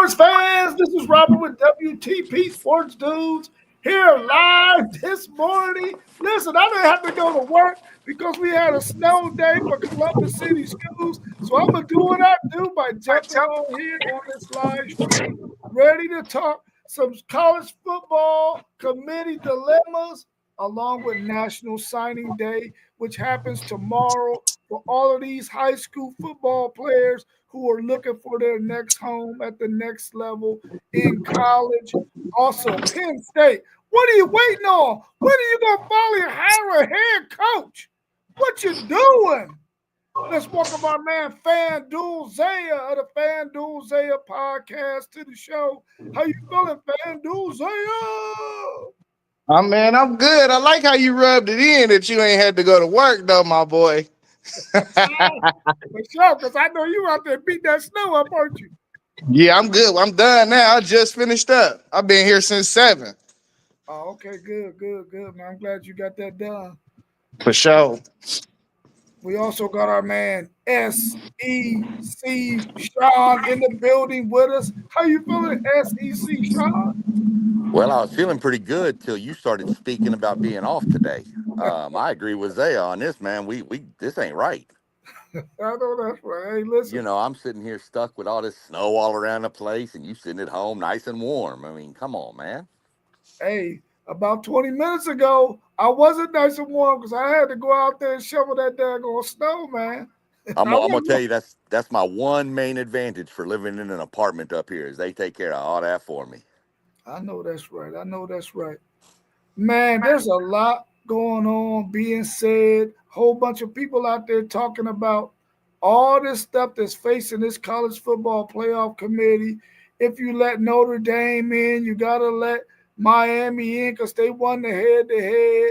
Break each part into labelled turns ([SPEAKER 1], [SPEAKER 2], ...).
[SPEAKER 1] Sports fans, this is Robert with WTP Sports Dudes here live this morning. Listen, I didn't have to go to work because we had a snow day for Columbus City schools. So I'm going to do what I do by jumping on here on this live stream, ready to talk some college football committee dilemmas along with National Signing Day, which happens tomorrow for all of these high school football players who are looking for their next home at the next level in college. Also, Penn State. What are you waiting on? When are you going to finally hire a head coach? What you doing? Let's welcome our man FanDuel Zaya of the FanDuel Zaya podcast to the show. How you feeling, FanDuel Zaya?
[SPEAKER 2] Oh man, I'm good. I like how you rubbed it in that you ain't had to go to work though, my boy.
[SPEAKER 1] For sure, because I know you out there beat that snow up, aren't you?
[SPEAKER 2] Yeah, I'm good. I'm done now. I just finished up. I've been here since 7.
[SPEAKER 1] Oh, okay, good, man. I'm glad you got that done.
[SPEAKER 2] For sure.
[SPEAKER 1] We also got our man SEC Sean in the building with us. How you feeling, SEC Sean?
[SPEAKER 3] Well, I was feeling pretty good till you started speaking about being off today. I agree with Zaya on this, man. We this ain't right.
[SPEAKER 1] I know that's right. Hey, listen.
[SPEAKER 3] You know, I'm sitting here stuck with all this snow all around the place, and you sitting at home nice and warm. I mean, come on, man.
[SPEAKER 1] Hey, about 20 minutes ago, I wasn't nice and warm because I had to go out there and shovel that daggone snow, man.
[SPEAKER 3] I'm gonna tell you that's my one main advantage for living in an apartment up here is they take care of all that for me.
[SPEAKER 1] I know that's right. I know that's right. Man, there's a lot going on being said. Whole bunch of people out there talking about all this stuff that's facing this college football playoff committee. If you let Notre Dame in, you got to let Miami in because they won the head-to-head.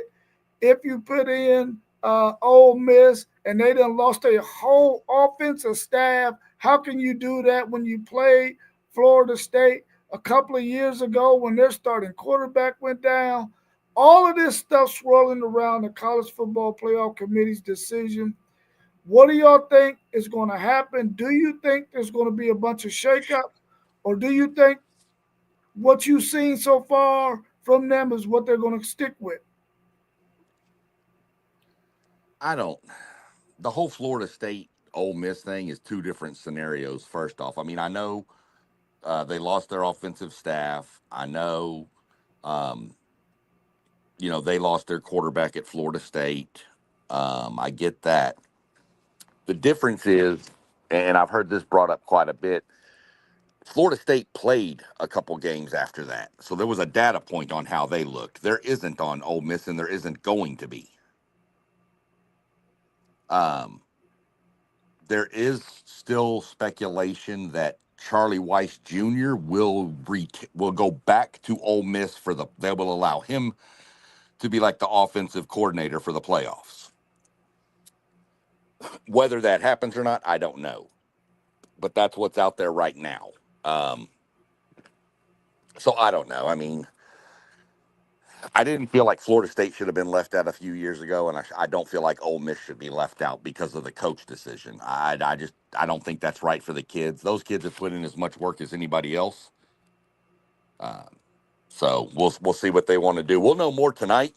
[SPEAKER 1] If you put in Ole Miss and they done lost their whole offensive staff, how can you do that when you played Florida State a couple of years ago when their starting quarterback went down? All of this stuff swirling around the college football playoff committee's decision. What do y'all think is going to happen? Do you think there's going to be a bunch of shakeups? Or do you think what you've seen so far from them is what they're going to stick with?
[SPEAKER 3] I don't. The whole Florida State Ole Miss thing is two different scenarios. First off, I mean, I know they lost their offensive staff. I know, um, they lost their quarterback at Florida State. I get that. The difference is, and I've heard this brought up quite a bit. Florida State played a couple games after that, so there was a data point on how they looked. There isn't on Ole Miss, and there isn't going to be. Um, there is still speculation that Charlie Weiss Jr. will go back to Ole Miss they will allow him to be like the offensive coordinator for the playoffs. Whether that happens or not, I don't know, but that's what's out there right now. Um, so I don't know. I mean, I didn't feel like Florida State should have been left out a few years ago, and I don't feel like Ole Miss should be left out because of the coach decision. I don't think that's right for the kids. Those kids have put in as much work as anybody else. Uh, so we'll see what they want to do. We'll know more tonight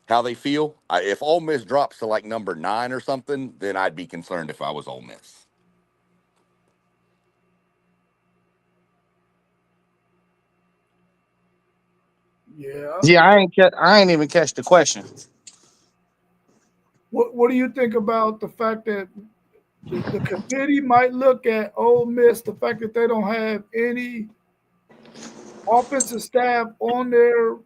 [SPEAKER 3] how they feel. If Ole Miss drops to like number 9 or something, then I'd be concerned if I was Ole Miss.
[SPEAKER 1] Yeah.
[SPEAKER 2] Yeah, I ain't even catch the question.
[SPEAKER 1] What do you think about the fact that the committee might look at Ole Miss, the fact that they don't have any offensive staff on their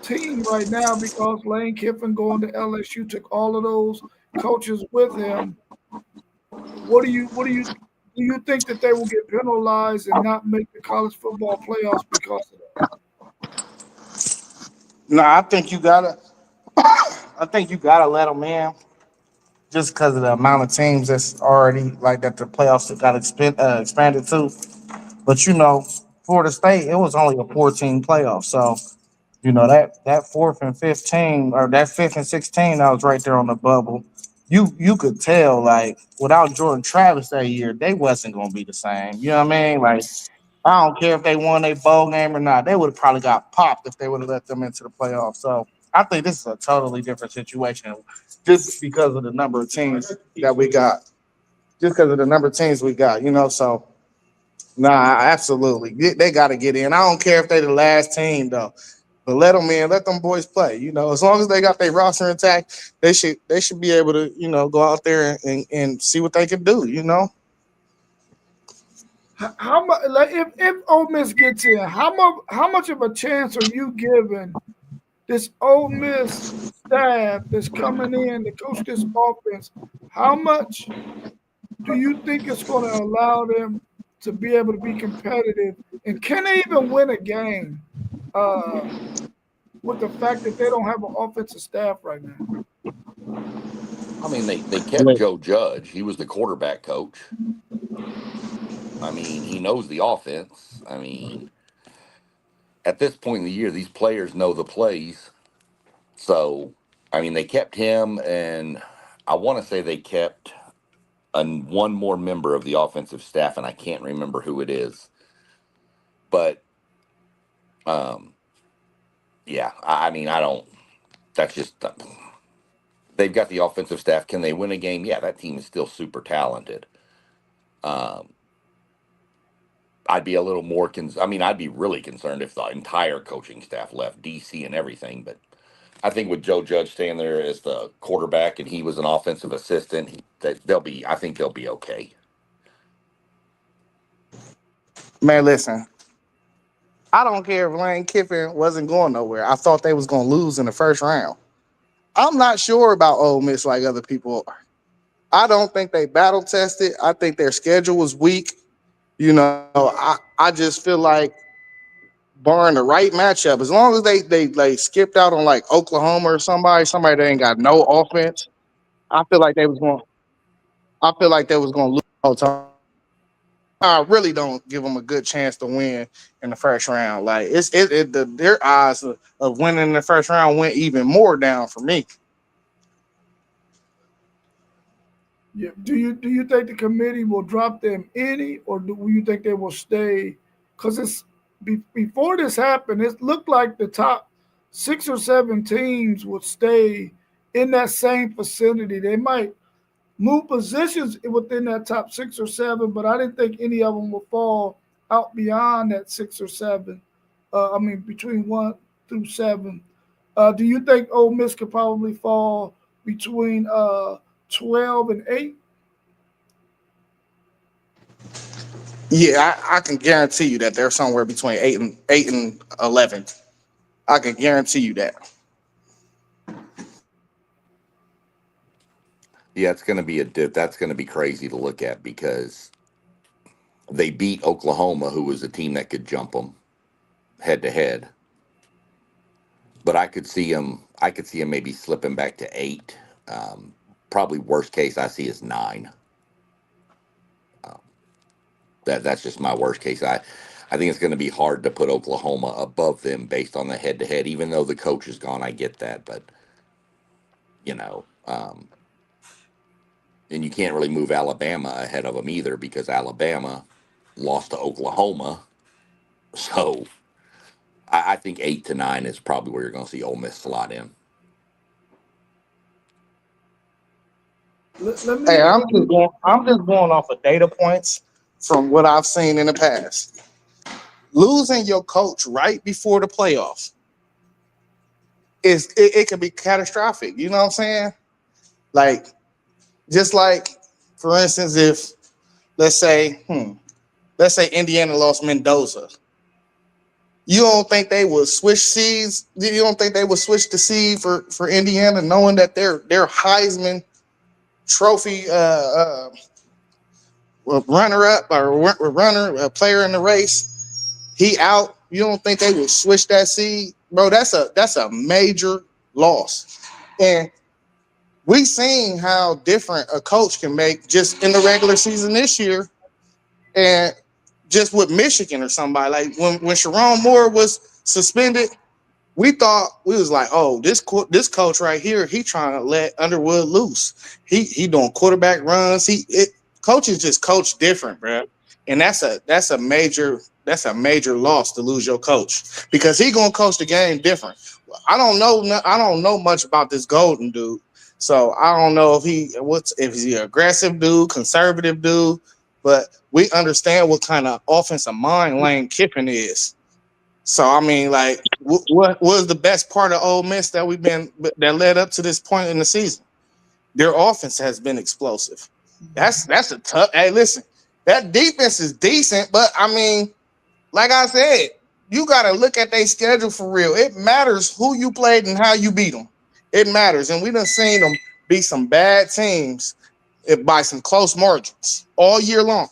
[SPEAKER 1] team right now because Lane Kiffin going to LSU took all of those coaches with him. Do you think that they will get penalized and not make the college football playoffs because of that?
[SPEAKER 2] No, I think you gotta let them in just because of the amount of teams that's already like that the playoffs got expanded to. But Florida State, it was only a 14 playoff, so that fourth and 15 or that fifth and 16, that was right there on the bubble. you could tell like without Jordan Travis that year, they wasn't gonna be the same. You know what I mean? Like I don't care if they won a bowl game or not. They would have probably got popped if they would have let them into the playoffs. So I think this is a totally different situation just because of the number of teams that we got. Just because of the number of teams we got, you know. So nah, absolutely, they got to get in. I don't care if they the last team though, but let them in, let them boys play. You know, as long as they got their roster intact, they should be able to go out there and see what they can do. You know.
[SPEAKER 1] How much? Like if Ole Miss gets in, how much of a chance are you giving this Ole Miss staff that's coming in to coach this offense? How much do you think it's going to allow them to be able to be competitive? And can they even win a game uh, with the fact that they don't have an offensive staff right now?
[SPEAKER 3] I mean, they kept Joe Judge. He was the quarterback coach. I mean, he knows the offense. I mean, at this point in the year, these players know the plays. So, I mean, they kept him, and I want to say they kept one more member of the offensive staff, and I can't remember who it is. But, um, yeah, I mean, I don't. That's just they've got the offensive staff. Can they win a game? Yeah, that team is still super talented. Um, I'd be a little more I mean, I'd be really concerned if the entire coaching staff left, DC and everything. But I think with Joe Judge staying there as the quarterback and he was an offensive assistant, that they'll be. I think they'll be okay.
[SPEAKER 2] Man, listen, I don't care if Lane Kiffin wasn't going nowhere. I thought they was gonna lose in the first round. I'm not sure about Ole Miss like other people are. I don't think they battle tested. I think their schedule was weak. I just feel like barring the right matchup, as long as they skipped out on like Oklahoma or somebody that ain't got no offense, I feel like they was going. I feel like they was going to lose the whole time. I really don't give them a good chance to win in the first round. Like their odds of winning in the first round went even more down for me.
[SPEAKER 1] Yeah. Do you think the committee will drop them any, or do you think they will stay? Because before this happened, it looked like the top 6 or 7 teams would stay in that same vicinity. They might move positions within that top 6 or 7, but I didn't think any of them would fall out beyond that 6 or 7. I mean, between 1 through 7. Do you think Ole Miss could probably fall between 12 and 8?
[SPEAKER 2] Yeah, I can guarantee you that they're somewhere between 8 and 11. I can guarantee you that.
[SPEAKER 3] Yeah, it's going to be a dip. That's going to be crazy to look at because they beat Oklahoma, who was a team that could jump them head to head. But I could see them. I could see them maybe slipping back to 8. Um, Probably worst case I see is 9. Um, that's just my worst case. I think it's going to be hard to put Oklahoma above them based on the head to head. Even though the coach is gone, I get that, but you know, and you can't really move Alabama ahead of them either because Alabama lost to Oklahoma. So I think 8 to 9 is probably where you're going to see Ole Miss slot in.
[SPEAKER 1] Let
[SPEAKER 2] Hey,
[SPEAKER 1] me.
[SPEAKER 2] I'm just going off of data points from what I've seen in the past. Losing your coach right before the playoffs it can be catastrophic. You know what I'm saying? Like just like for instance, if let's say let's say Indiana lost Mendoza, you don't think they would switch seeds? You don't think they would switch the seed for Indiana, knowing that their Heisman Trophy runner up or runner player in the race, he out? You don't think they would switch that seed, bro? That's a major loss, and we seen how different a coach can make just in the regular season this year, and just with Michigan or somebody like when Sharon Moore was suspended. We thought we was like, oh, this coach right here, he trying to let Underwood loose. He doing quarterback runs. Coaches just coach different, bro. And that's a major loss to lose your coach because he gonna coach the game different. I don't know much about this Golden dude, so I don't know if he's an aggressive dude, conservative dude, but we understand what kind of offensive mind Lane Kiffin is. So I mean, like, what was the best part of Ole Miss that led up to this point in the season? Their offense has been explosive. That's a tough. Hey, listen, that defense is decent, but I mean, like I said, you got to look at their schedule for real. It matters who you played and how you beat them. It matters, and we done seen them beat some bad teams by some close margins all year long.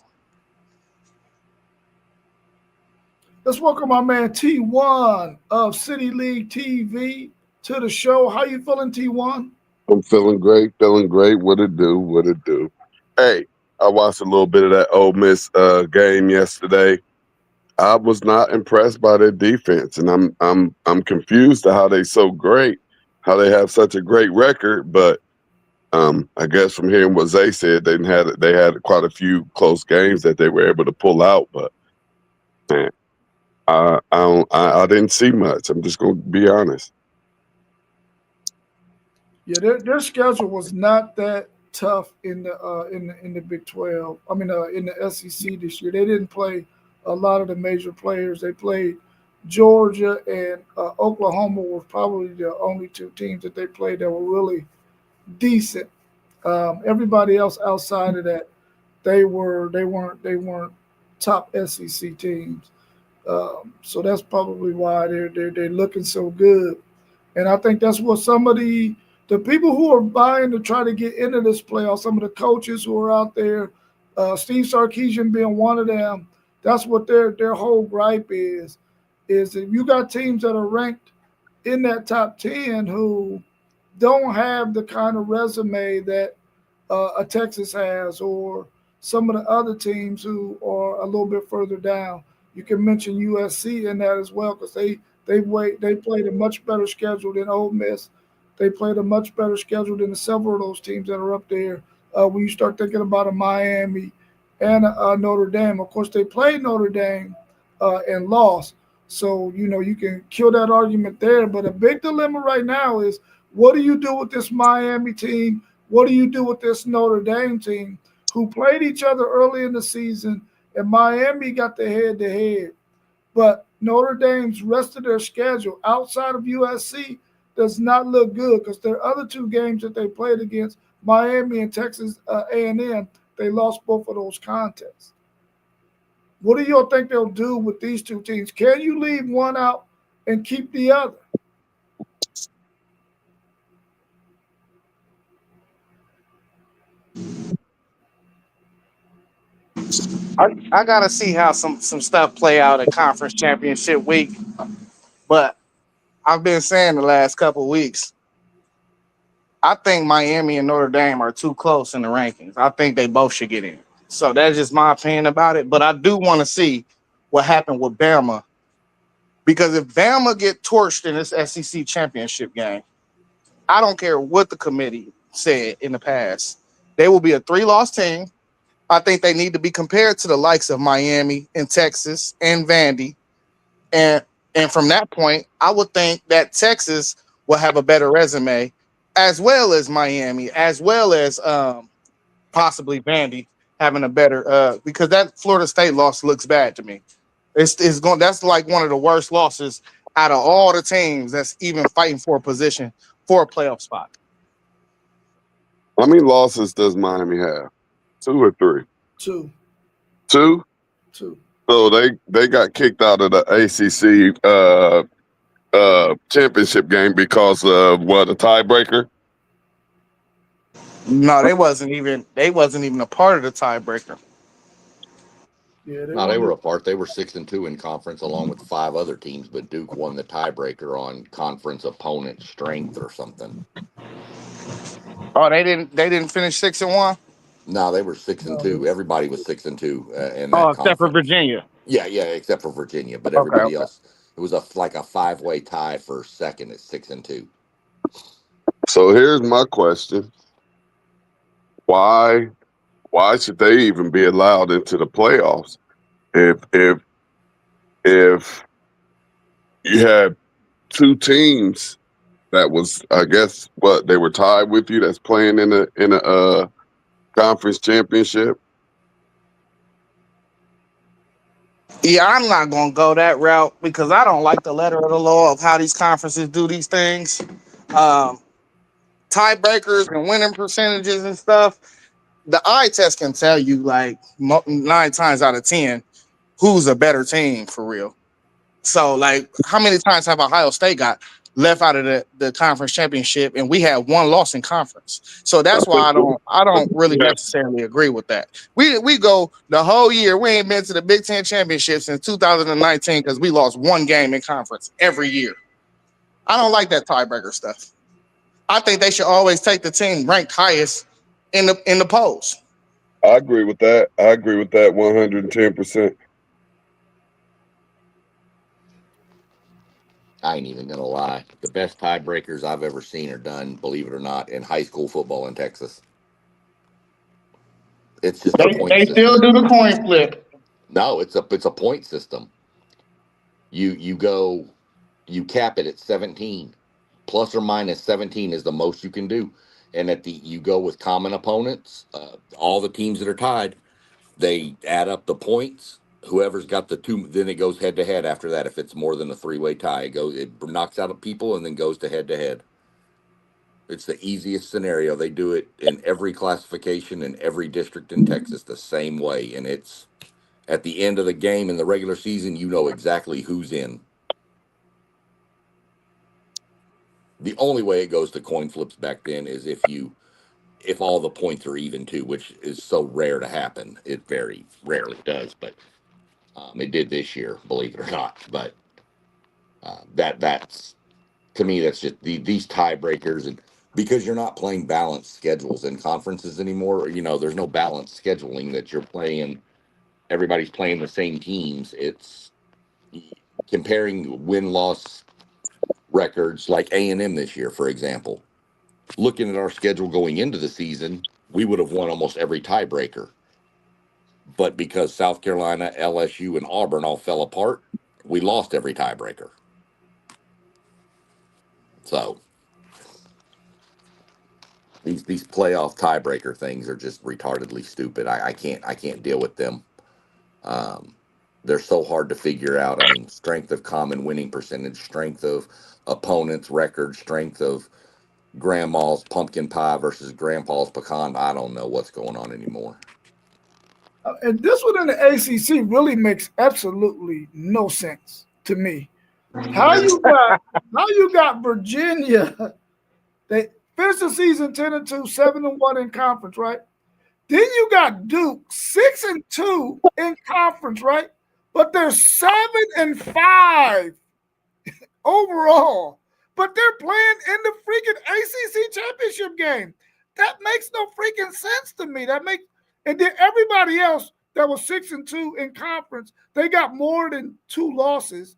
[SPEAKER 1] Let's welcome our man T1 of City League TV to the show. How you feeling, T1?
[SPEAKER 4] I'm feeling great, feeling great. What it do? What it do? Hey, I watched a little bit of that Ole Miss game yesterday. I was not impressed by their defense, and I'm confused to how they so great, how they have such a great record. But I guess from hearing what Zay said, they had quite a few close games that they were able to pull out. But man, I didn't see much. I'm just gonna be honest.
[SPEAKER 1] Yeah, their schedule was not that tough in the Big 12. I mean, in the SEC this year, they didn't play a lot of the major players. They played Georgia and Oklahoma were probably the only two teams that they played that were really decent. Everybody else outside of that, they weren't top SEC teams. So that's probably why they're looking so good. And I think that's what some of the people who are buying to try to get into this playoff, some of the coaches who are out there, Steve Sarkisian being one of them, that's what their whole gripe is if you got teams that are ranked in that top 10 who don't have the kind of resume that a Texas has, or some of the other teams who are a little bit further down. You can mention USC in that as well because they played a much better schedule than Ole Miss. They played a much better schedule than several of those teams that are up there. When you start thinking about a Miami and Notre Dame, of course they played Notre Dame and lost. So you can kill that argument there. But a big dilemma right now is what do you do with this Miami team? What do you do with this Notre Dame team who played each other early in the season and Miami got the head to head? But Notre Dame's rest of their schedule outside of USC does not look good because their other two games that they played against Miami and Texas A&M, they lost both of those contests. What do you think they'll do with these two teams? Can you leave one out and keep the other?
[SPEAKER 2] I gotta see how some stuff play out at conference championship week, but I've been saying the last couple of weeks, I think Miami and Notre Dame are too close in the rankings. I think they both should get in. So that's just my opinion about it. But I do want to see what happened with Bama because if Bama get torched in this SEC championship game, I don't care what the committee said in the past, they will be a 3-loss team. I think they need to be compared to the likes of Miami and Texas and Vandy. And and from that point, I would think that Texas will have a better resume, as well as Miami, as well as possibly Vandy having a better because that Florida State loss looks bad to me. It's going that's like one of the worst losses out of all the teams that's even fighting for a position for a playoff spot.
[SPEAKER 4] How many losses does Miami have? Two or three?
[SPEAKER 1] Two,
[SPEAKER 4] Two.
[SPEAKER 1] two.
[SPEAKER 4] So they got kicked out of the ACC championship game because of what, a tiebreaker.
[SPEAKER 2] No, they wasn't even a part of the tiebreaker.
[SPEAKER 1] Yeah, they
[SPEAKER 3] No, they
[SPEAKER 1] won
[SPEAKER 3] were
[SPEAKER 1] the.
[SPEAKER 3] apart. They were 6-2 in conference, along with 5 other teams. But Duke won the tiebreaker on conference opponent strength or something.
[SPEAKER 2] Oh, they didn't finish 6-1.
[SPEAKER 3] No, they were six and
[SPEAKER 1] No, they
[SPEAKER 3] two.
[SPEAKER 1] were.
[SPEAKER 3] Everybody was 6-2 in
[SPEAKER 2] Oh,
[SPEAKER 3] that
[SPEAKER 2] except for
[SPEAKER 3] conference.
[SPEAKER 2] Virginia.
[SPEAKER 3] Yeah, yeah, except for Virginia, but
[SPEAKER 2] Okay,
[SPEAKER 3] everybody
[SPEAKER 2] okay.
[SPEAKER 3] else. It was like a 5-way tie for second at 6-2.
[SPEAKER 4] So here's my question: Why should they even be allowed into the playoffs if you had two teams that was, I guess, what they were tied with you, that's playing in a conference championship?
[SPEAKER 2] Yeah, I'm not gonna go that route because I don't like the letter of the law of how these conferences do these things. Um, Tiebreakers and winning percentages and stuff. The eye test can tell you like 9 times out of 10 who's a better team for real. So, like, how many times have Ohio State got left out of the conference championship, and we had one loss in conference? So
[SPEAKER 4] I
[SPEAKER 2] that's why
[SPEAKER 4] think
[SPEAKER 2] I don't really
[SPEAKER 4] we have,
[SPEAKER 2] necessarily agree with that. We go the whole year. We ain't been to the Big Ten championship since 2019 because we lost one game in conference every year. I don't like that tiebreaker stuff. I think they should always take the team ranked highest in the polls.
[SPEAKER 4] I agree with that. I agree with that 110%.
[SPEAKER 3] I ain't even gonna lie. The best tiebreakers I've ever seen are done, believe it or not, in high school football in Texas. It's just a point
[SPEAKER 2] They still
[SPEAKER 3] system.
[SPEAKER 2] do the coin flip.
[SPEAKER 3] No, it's a point system. You cap it at 17. Plus or minus 17 is the most you can do. And you go with common opponents, all the teams that are tied, they add up the points. Whoever's got the two, then it goes head to head after that. If it's more than a 3-way tie, it knocks out people and then goes to head to head. It's the easiest scenario. They do it in every classification in every district in Texas the same way. And it's at the end of the game in the regular season, you know exactly who's in. The only way it goes to coin flips back then is if all the points are even too, which is so rare to happen. It very rarely does, but it did this year, believe it or not. But that's to me, that's just these tiebreakers, and because you're not playing balanced schedules in conferences anymore. There's no balanced scheduling that you're playing. Everybody's playing the same teams. It's comparing win-loss records like A&M this year, for example. Looking at our schedule going into the season, we would have won almost every tiebreaker. But because South Carolina, LSU, and Auburn all fell apart, we lost every tiebreaker. So these playoff tiebreaker things are just retardedly stupid. I can't deal with them. Um, they're so hard to figure out. I mean, strength of common winning percentage, strength of opponent's record, strength of grandma's pumpkin pie versus grandpa's pecan. I don't know what's going on anymore.
[SPEAKER 1] And this one in the ACC really makes absolutely no sense to me. How you got Virginia? They finished the season 10-2, 7-1 in conference, right? Then you got Duke 6-2 in conference, right? But they're 7-5 overall. But they're playing in the freaking ACC championship game. That makes no freaking sense to me. And then everybody else that was 6-2 in conference, they got more than 2 losses,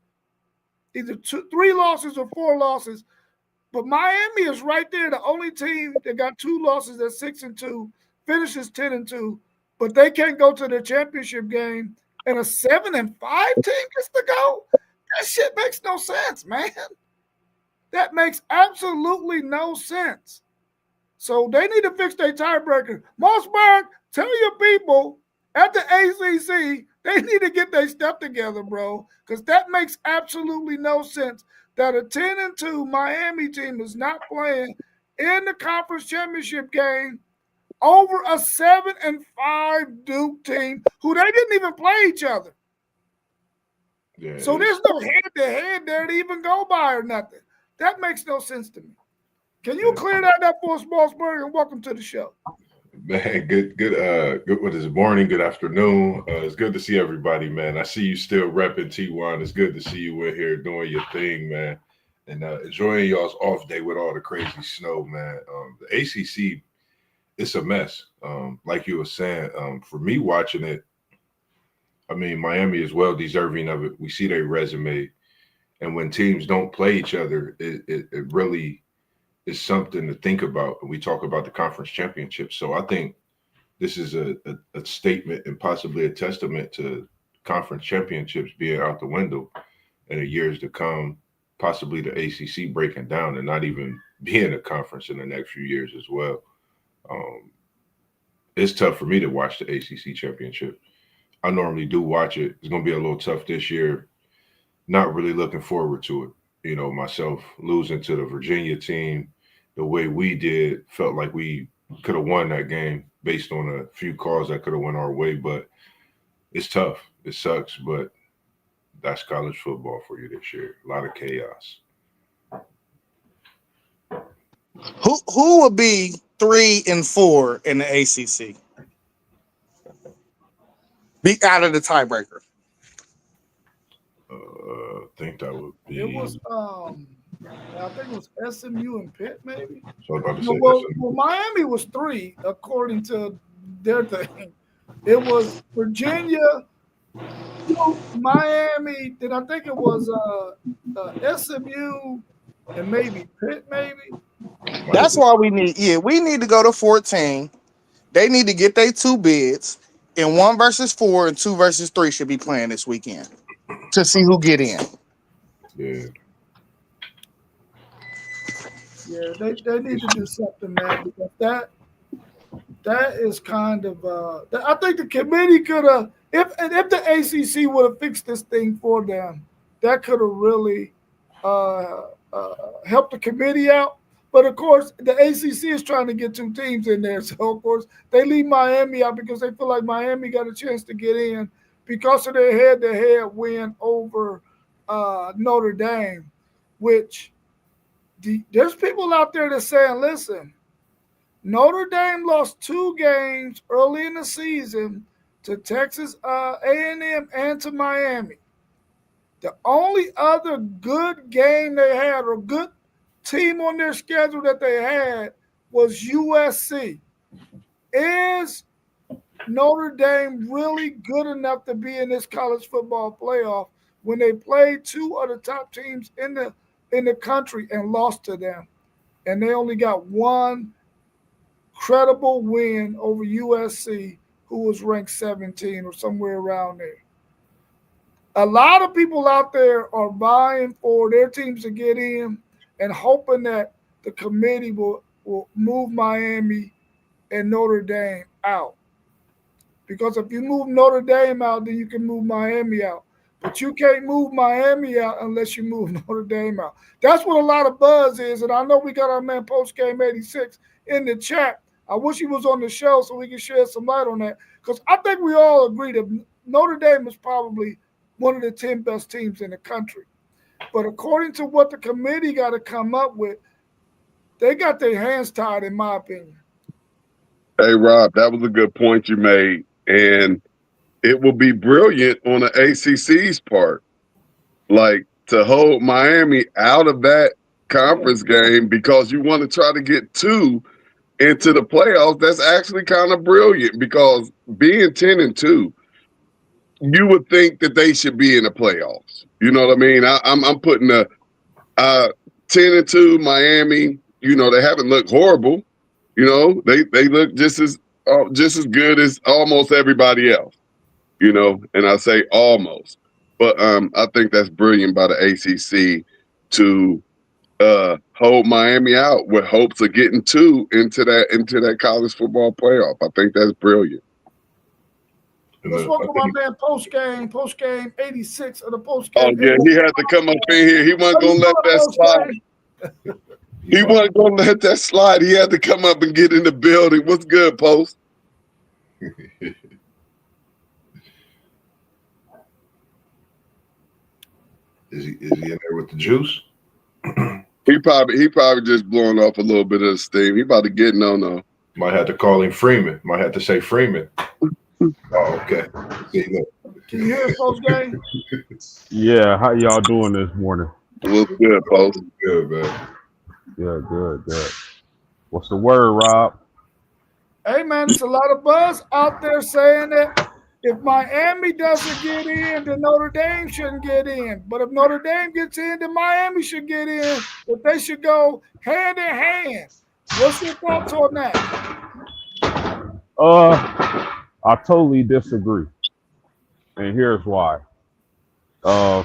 [SPEAKER 1] either 3 losses or 4 losses. But Miami is right there, the only team that got 2 losses at 6-2, finishes 10-2, but they can't go to the championship game, and a 7-5 team gets to go. That shit makes no sense, man. That makes absolutely no sense. So they need to fix their tiebreaker. Mossberg, tell your people at the ACC they need to get their stuff together, bro, because that makes absolutely no sense that a 10-2 Miami team is not playing in the conference championship game over a 7-5 Duke team who they didn't even play each other. Yeah, so there's no head-to-head there to even go by or nothing. That makes no sense to me. Can you clear that up for us, Mossberg, and welcome to the show.
[SPEAKER 5] Man, good. What is it? Morning, good afternoon. It's good to see everybody, man. I see you still repping T1. It's good to see you in here doing your thing, man, and enjoying y'all's off day with all the crazy snow, man. The ACC, it's a mess. Like you were saying, for me watching it, I mean, Miami is well deserving of it. We see their resume. And when teams don't play each other, it really is something to think about. And we talk about the conference championship. So I think this is a statement and possibly a testament to conference championships being out the window in the years to come, possibly the ACC breaking down and not even being a conference in the next few years as well. It's tough for me to watch the ACC championship. I normally do watch it. It's going to be a little tough this year. Not really looking forward to it. You know, myself losing to the Virginia team the way we did, felt like we could have won that game based on a few calls that could have went our way. But it's tough. It sucks, but that's college football for you this year. A lot of chaos.
[SPEAKER 2] Who will be 3 and 4 in the ACC? Be out of the tiebreaker.
[SPEAKER 5] I think that would be.
[SPEAKER 1] It was I think it was SMU and Pitt, maybe.
[SPEAKER 5] So I was about to say
[SPEAKER 1] well, Miami was 3 according to their thing. It was Virginia, Miami. Then I think it was SMU and maybe Pitt, maybe.
[SPEAKER 2] That's why we need to go to 14. They need to get their 2 bids, and 1 versus 4 and 2 versus 3 should be playing this weekend to see who get in.
[SPEAKER 5] Yeah.
[SPEAKER 1] Yeah, they need to do something, man, because that is kind of I think the committee could have, if the ACC would have fixed this thing for them, that could have really helped the committee out. But of course, the ACC is trying to get 2 teams in there, so of course they leave Miami out because they feel like Miami got a chance to get in because of their head-to-head win over Notre Dame, which there's people out there that's saying, listen, Notre Dame lost 2 games early in the season to Texas A&M and to Miami. The only other good game they had or good team on their schedule that they had was USC. Is Notre Dame really good enough to be in this college football playoff when they played 2 of the top teams in the country and lost to them? And they only got 1 credible win over USC, who was ranked 17 or somewhere around there. A lot of people out there are vying for their teams to get in and hoping that the committee will move Miami and Notre Dame out. Because if you move Notre Dame out, then you can move Miami out. But you can't move Miami out unless you move Notre Dame out. That's what a lot of buzz is. And I know we got our man Postgame 86 in the chat. I wish he was on the show so we can shed some light on that. Because I think we all agree that Notre Dame is probably one of the 10 best teams in the country. But according to what the committee got to come up with, they got their hands tied, in my opinion.
[SPEAKER 4] Hey, Rob, that was a good point you made. And it will be brilliant on the ACC's part, like to hold Miami out of that conference game because you want to try to get 2 into the playoffs. That's actually kind of brilliant because being 10-2, you would think that they should be in the playoffs. You know what I mean? I'm putting the 10-2 Miami. You know, they haven't looked horrible. You know, they look just as good as almost everybody else. You know, and I say almost, but I think that's brilliant by the ACC to hold Miami out with hopes of getting 2 into that college football playoff. I think that's brilliant.
[SPEAKER 1] Let's welcome my man Postgame 86 of the Postgame.
[SPEAKER 4] Oh yeah, he had to come up in here. He wasn't gonna let that slide. He wasn't gonna let that slide. He had to come up and get in the building. What's good, Post?
[SPEAKER 5] Is he in there with the juice?
[SPEAKER 4] He probably just blowing off a little bit of steam. He about to get no.
[SPEAKER 5] Might have to call him Freeman. Might have to say Freeman. Oh, okay.
[SPEAKER 1] Can you hear us, Postgame?
[SPEAKER 6] Yeah, how y'all doing this morning?
[SPEAKER 4] What's good, Post?
[SPEAKER 5] Good, man.
[SPEAKER 6] Yeah, good. What's the word, Rob?
[SPEAKER 1] Hey, man, there's a lot of buzz out there saying that If Miami doesn't get in, then Notre Dame shouldn't get in. But if Notre Dame gets in, then Miami should get in. But they should go hand in hand. What's your thoughts on that?
[SPEAKER 6] I totally disagree, and here's why. Uh,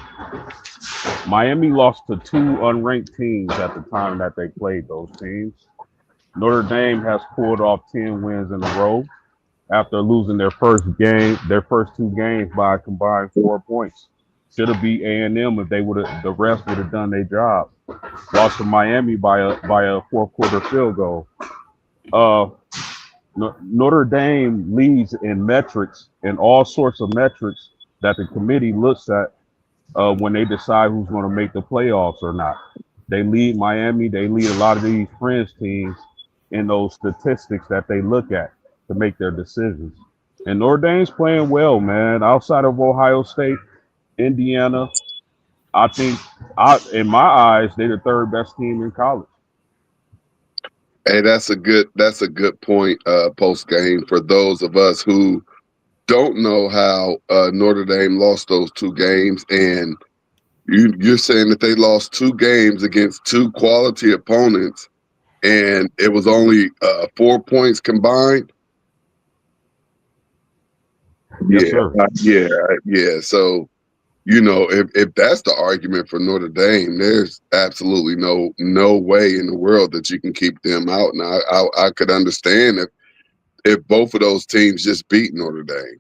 [SPEAKER 6] Miami lost to two unranked teams at the time that they played those teams. Notre Dame has pulled off 10 wins in a row after losing their first two games by a combined 4 points. Should have beat A&M if they would have, the rest would have done their job. Lost to Miami by a fourth quarter field goal. Uh, Notre Dame leads in metrics, in all sorts of metrics that the committee looks at when they decide who's going to make the playoffs or not. They lead Miami. They lead a lot of these fringe teams in those statistics that they look at to make their decisions. And Notre Dame's playing well, man. Outside of Ohio State, Indiana, I think, in my eyes, they're the third best team in college.
[SPEAKER 4] Hey, that's a good point. Post game for those of us who don't know how Notre Dame lost those two games, and you're saying that they lost two games against two quality opponents, and it was only 4 points combined.
[SPEAKER 6] Yes, sir.
[SPEAKER 4] Yeah. So if that's the argument for Notre Dame, there's absolutely no way in the world that you can keep them out. Now, I could understand if both of those teams just beat Notre Dame.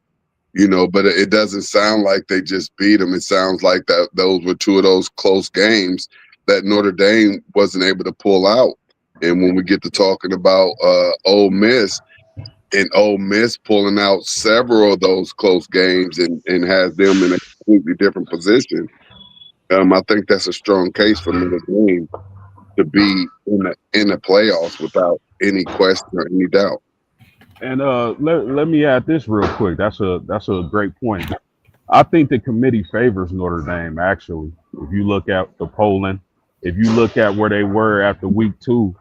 [SPEAKER 4] But it doesn't sound like they just beat them. It sounds like that those were two of those close games that Notre Dame wasn't able to pull out. And when we get to talking about Ole Miss, and Ole Miss pulling out several of those close games and has them in a completely different position, I think that's a strong case for Notre Dame to be in the playoffs without any question or any doubt.
[SPEAKER 6] And let me add this real quick. That's a great point. I think the committee favors Notre Dame. Actually, if you look at the polling, if you look at where they were after week 2,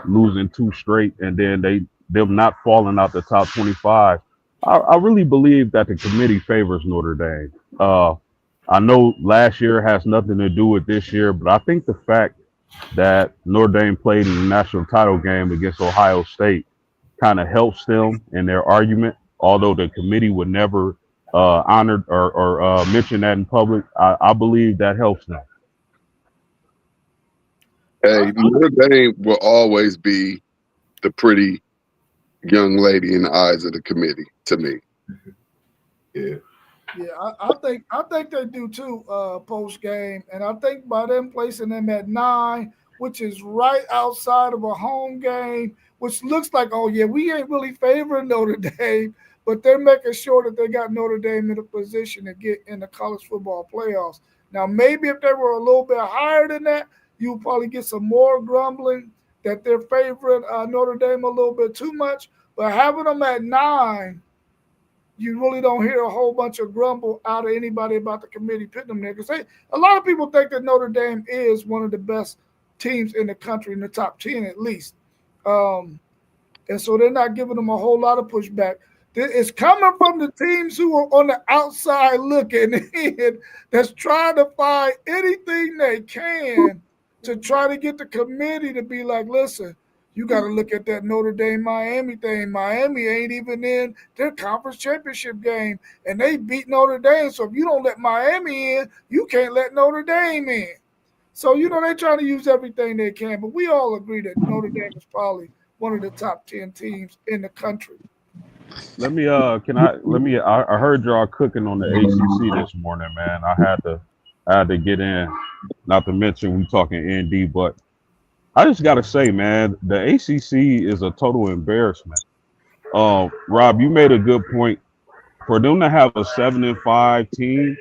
[SPEAKER 6] losing 2 straight, and then them not falling out the top 25, I really believe that the committee favors Notre Dame. I know last year has nothing to do with this year, but I think the fact that Notre Dame played in the national title game against Ohio State kind of helps them in their argument, although the committee would never honor or mention that in public. I believe that helps them.
[SPEAKER 4] Hey, Notre Dame will always be the pretty young lady in the eyes of the committee to me.
[SPEAKER 5] Yeah.
[SPEAKER 1] Yeah, I think they do too, post game. And I think by them placing them at 9, which is right outside of a home game, which looks like, oh yeah, we ain't really favoring Notre Dame, but they're making sure that they got Notre Dame in a position to get in the college football playoffs. Now, maybe if they were a little bit higher than that, you'll probably get some more grumbling that they're favoring Notre Dame a little bit too much. But having them at 9, you really don't hear a whole bunch of grumble out of anybody about the committee putting them there. Because a lot of people think that Notre Dame is one of the best teams in the country, in the top 10 at least. And so they're not giving them a whole lot of pushback. It's coming from the teams who are on the outside looking in, that's trying to find anything they can to try to get the committee to be like, listen, you got to look at that Notre Dame Miami thing. Miami ain't even in their conference championship game, and they beat Notre Dame. So if you don't let Miami in, you can't let Notre Dame in. So, they're trying to use everything they can. But we all agree that Notre Dame is probably one of the top 10 teams in the country.
[SPEAKER 6] I heard y'all cooking on the ACC this morning, man. I had to get in, not to mention we talking ND, but I just got to say, man, the ACC is a total embarrassment. Rob, you made a good point. For them to have a 7-5 team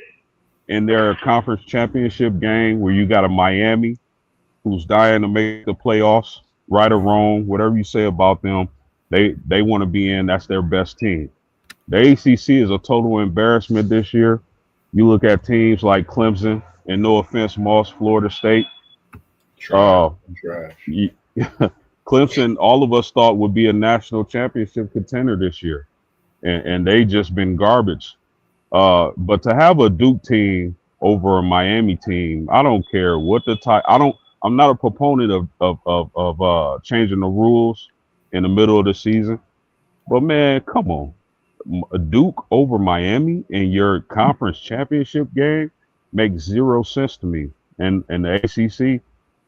[SPEAKER 6] in their conference championship game, where you got a Miami who's dying to make the playoffs, right or wrong, whatever you say about them, they want to be in. That's their best team. The ACC is a total embarrassment this year. You look at teams like Clemson, and no offense, Moss, Florida State.
[SPEAKER 5] Trash.
[SPEAKER 6] Clemson, all of us thought would be a national championship contender this year, and they just been garbage. But to have a Duke team over a Miami team, I don't care what the type. I'm not a proponent of changing the rules in the middle of the season. But man, come on, a Duke over Miami in your conference championship game makes zero sense to me. And the ACC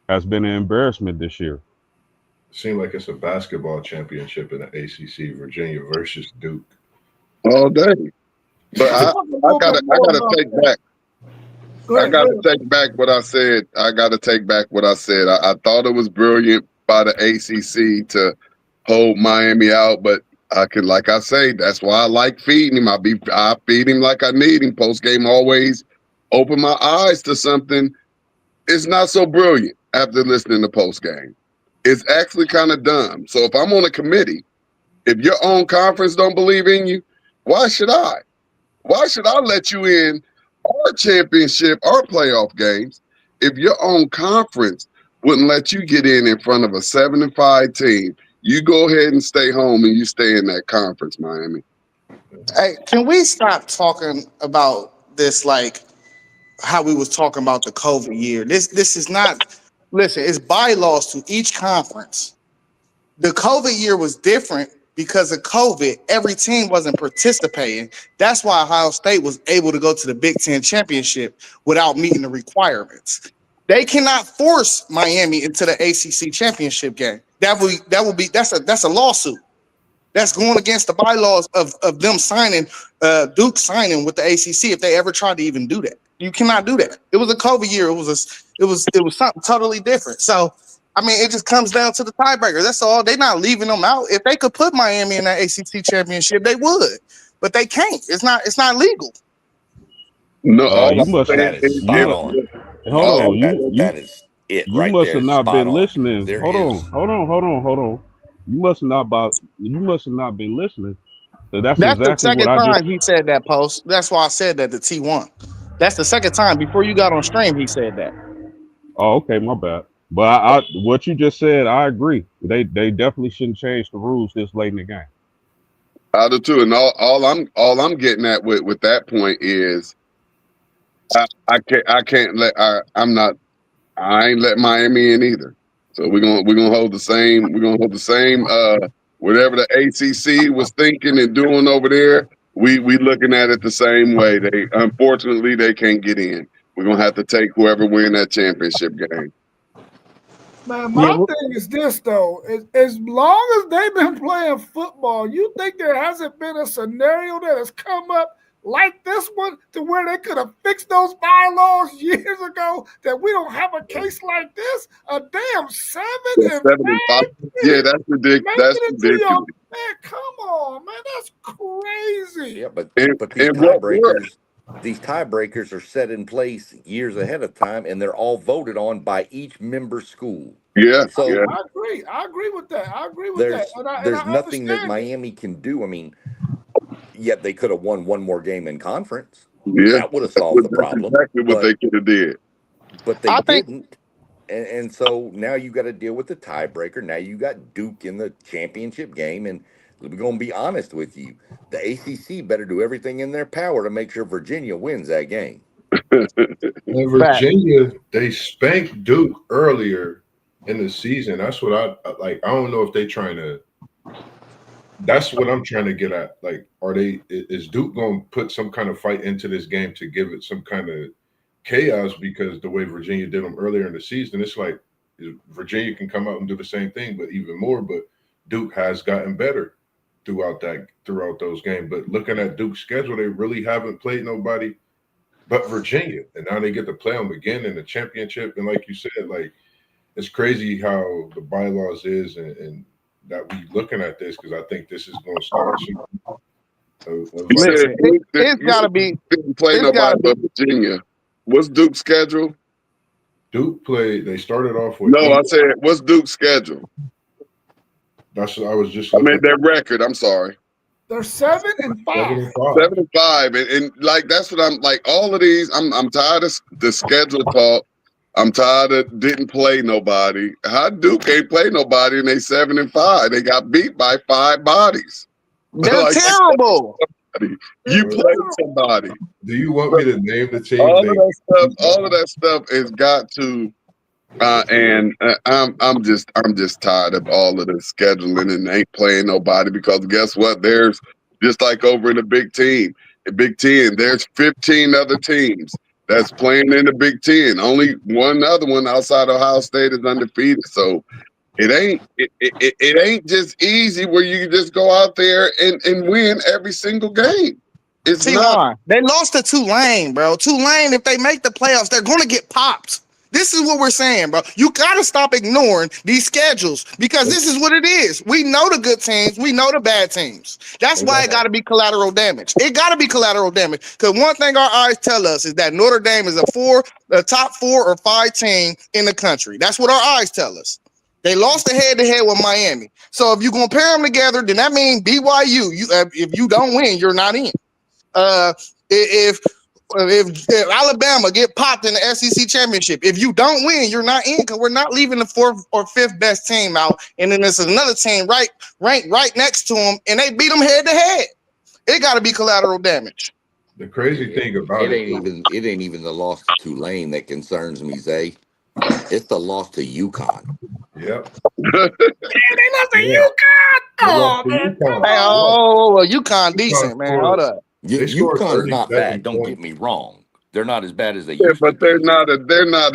[SPEAKER 6] has been an embarrassment this year.
[SPEAKER 5] It seems like it's a basketball championship in the ACC, Virginia versus Duke.
[SPEAKER 4] all day. But
[SPEAKER 1] Let's
[SPEAKER 4] I,
[SPEAKER 1] talk a
[SPEAKER 4] I
[SPEAKER 1] little bit
[SPEAKER 4] gotta I
[SPEAKER 1] more
[SPEAKER 4] gotta
[SPEAKER 1] about
[SPEAKER 4] take
[SPEAKER 1] that.
[SPEAKER 4] back.
[SPEAKER 1] Go
[SPEAKER 4] I
[SPEAKER 1] ahead, go
[SPEAKER 4] gotta
[SPEAKER 1] ahead.
[SPEAKER 4] take back what I said. I gotta take back what I said. I thought it was brilliant by the ACC to hold Miami out, but I could, like I say, that's why I like feeding him. I feed him like I need him. Post game always open my eyes to something. It's not so brilliant after listening to post game. It's actually kind of dumb. So if I'm on a committee, if your own conference don't believe in you, why should I? Why should I let you in our championship, our playoff games, if your own conference wouldn't let you get in front of a 7-5 team? You go ahead and stay home and you stay in that conference, Miami.
[SPEAKER 2] Hey, can we stop talking about this like how we was talking about the COVID year? This is not. Listen, it's bylaws to each conference. The COVID year was different because of COVID. Every team wasn't participating. That's why Ohio State was able to go to the Big Ten championship without meeting the requirements. They cannot force Miami into the ACC championship game. That's a lawsuit. That's going against the bylaws of them signing, Duke signing with the ACC if they ever tried to even do that. You cannot do that. It was a COVID year. It was something totally different. So I mean, it just comes down to the tiebreaker. That's all. They're not leaving them out. If they could put Miami in that ACC championship, they would, but they can't. It's not legal.
[SPEAKER 4] No, all
[SPEAKER 6] You
[SPEAKER 4] I'm
[SPEAKER 6] must
[SPEAKER 3] That
[SPEAKER 4] saying
[SPEAKER 3] is
[SPEAKER 4] is
[SPEAKER 6] you
[SPEAKER 3] spot
[SPEAKER 6] must
[SPEAKER 3] on.
[SPEAKER 6] hold
[SPEAKER 4] all
[SPEAKER 3] That
[SPEAKER 6] on.
[SPEAKER 4] I'm
[SPEAKER 3] that
[SPEAKER 6] You
[SPEAKER 4] saying,
[SPEAKER 6] you
[SPEAKER 3] that is it
[SPEAKER 6] you
[SPEAKER 3] right
[SPEAKER 6] must
[SPEAKER 3] there.
[SPEAKER 6] have
[SPEAKER 3] Is
[SPEAKER 6] not
[SPEAKER 3] spot
[SPEAKER 6] been
[SPEAKER 3] on.
[SPEAKER 6] listening.
[SPEAKER 3] There
[SPEAKER 6] Hold on,
[SPEAKER 3] is.
[SPEAKER 6] hold on. You must have not been listening. So that's
[SPEAKER 2] That's the
[SPEAKER 6] exactly what
[SPEAKER 2] second
[SPEAKER 6] I just.
[SPEAKER 2] time he said that post. That's why I said that the T1. That's the second time before you got on stream. He said that.
[SPEAKER 6] Oh, okay, my bad. But what you just said, I agree. They definitely shouldn't change the rules this late in the game.
[SPEAKER 4] I do too. And all I'm getting at with that point is I can't let I ain't let Miami in either. So we're gonna hold the same whatever the ACC was thinking and doing over there. We looking at it the same way. They unfortunately they can't get in. We're gonna have to take whoever win that championship game.
[SPEAKER 1] Man,
[SPEAKER 2] Yeah,
[SPEAKER 1] my thing is this though: as long as they've been playing football, you think there hasn't been a scenario that has come up like this one to where they could have fixed those bylaws years ago? That we don't have a case like this. A damn 7-5
[SPEAKER 4] That's 7-5. Yeah, that's ridiculous.
[SPEAKER 1] making
[SPEAKER 4] That's
[SPEAKER 1] it to your
[SPEAKER 4] ridiculous.
[SPEAKER 1] man. Come on, man, that's crazy.
[SPEAKER 3] Yeah, but
[SPEAKER 4] And
[SPEAKER 3] but
[SPEAKER 4] and what
[SPEAKER 3] these tiebreakers are set in place years ahead of time, and they're all voted on by each member school.
[SPEAKER 4] yeah,
[SPEAKER 3] So
[SPEAKER 4] yeah,
[SPEAKER 1] I agree. I agree with that. I agree with that,
[SPEAKER 3] there's
[SPEAKER 1] and
[SPEAKER 3] there's
[SPEAKER 1] I
[SPEAKER 3] nothing that
[SPEAKER 1] understand it.
[SPEAKER 3] Miami can do. I mean, yet they could have won one more game in conference.
[SPEAKER 4] yeah.
[SPEAKER 3] That would have solved the
[SPEAKER 4] That's
[SPEAKER 3] problem,
[SPEAKER 4] exactly what they could have did.
[SPEAKER 3] but they
[SPEAKER 2] I think
[SPEAKER 3] didn't. And so now you got to deal with the tiebreaker. Now you got Duke in the championship game, and we're going to be honest with you: the ACC better do everything in their power to make sure Virginia wins that game.
[SPEAKER 5] And
[SPEAKER 2] fact.
[SPEAKER 5] Virginia, they spanked Duke earlier in the season. That's what I like. I don't know if they trying to. That's what I'm trying to get at. Like, is Duke going to put some kind of fight into this game to give it some kind of chaos? Because the way Virginia did them earlier in the season, it's like Virginia can come out and do the same thing, but even more. But Duke has gotten better throughout those games. But looking at Duke's schedule, they really haven't played nobody but Virginia, and now they get to play them again in the championship. And like you said, like it's crazy how the bylaws is, and that we looking at this because I think this is going to start
[SPEAKER 4] You said
[SPEAKER 2] Listen,
[SPEAKER 4] Duke
[SPEAKER 2] it's
[SPEAKER 4] you
[SPEAKER 2] got to
[SPEAKER 4] said
[SPEAKER 2] be.
[SPEAKER 4] Duke didn't play
[SPEAKER 2] It's got
[SPEAKER 4] nobody
[SPEAKER 2] to be.
[SPEAKER 4] but Virginia. What's Duke's schedule?
[SPEAKER 5] Duke played. They started off with
[SPEAKER 4] No, I
[SPEAKER 5] eight.
[SPEAKER 4] said what's Duke's schedule?
[SPEAKER 5] That's what I was just
[SPEAKER 4] I mean
[SPEAKER 5] looking
[SPEAKER 4] their record. I'm sorry.
[SPEAKER 1] They're 7-5.
[SPEAKER 5] 7-5.
[SPEAKER 4] 7-5, and like that's what I'm like. All of these, I'm tired of the schedule talk. I'm tired of didn't play nobody. How Duke ain't play nobody and they 7-5? They got beat by 5 bodies.
[SPEAKER 2] They're
[SPEAKER 4] Like
[SPEAKER 2] terrible.
[SPEAKER 4] You played somebody.
[SPEAKER 5] Do you want me to name the teams?
[SPEAKER 4] All of that stuff has got to. I'm just tired of all of this scheduling and ain't playing nobody because guess what? There's just like over in the Big Ten, there's 15 other teams that's playing in the Big Ten. Only one other one outside Ohio State is undefeated. So it ain't just easy where you can just go out there and win every single game. It's not.
[SPEAKER 2] T1, they lost to Tulane, bro. Tulane, if they make the playoffs, they're going to get popped. This is what we're saying, bro. You got to stop ignoring these schedules because this is what it is. We know the good teams. We know the bad teams. That's why it got to be collateral damage. It got to be collateral damage because one thing our eyes tell us is that Notre Dame is a top 4 or 5 team in the country. That's what our eyes tell us. They lost the head-to-head with Miami. So if you compare them together, then that means BYU. If you don't win, you're not in. If Alabama get popped in the SEC championship, if you don't win, you're not in because we're not leaving the 4th or 5th best team out, and then there's another team ranked right next to them, and they beat them head to head. It got to be collateral damage.
[SPEAKER 5] The crazy thing about
[SPEAKER 3] it ain't even the loss to Tulane that concerns me, Zay. It's the loss to UConn.
[SPEAKER 5] Yep.
[SPEAKER 1] Man, they lost to UConn. Oh man,
[SPEAKER 2] UConn decent, man. Hold up.
[SPEAKER 3] UConn's not bad. Don't get me wrong. They're not as bad as they used to be.
[SPEAKER 4] But they're not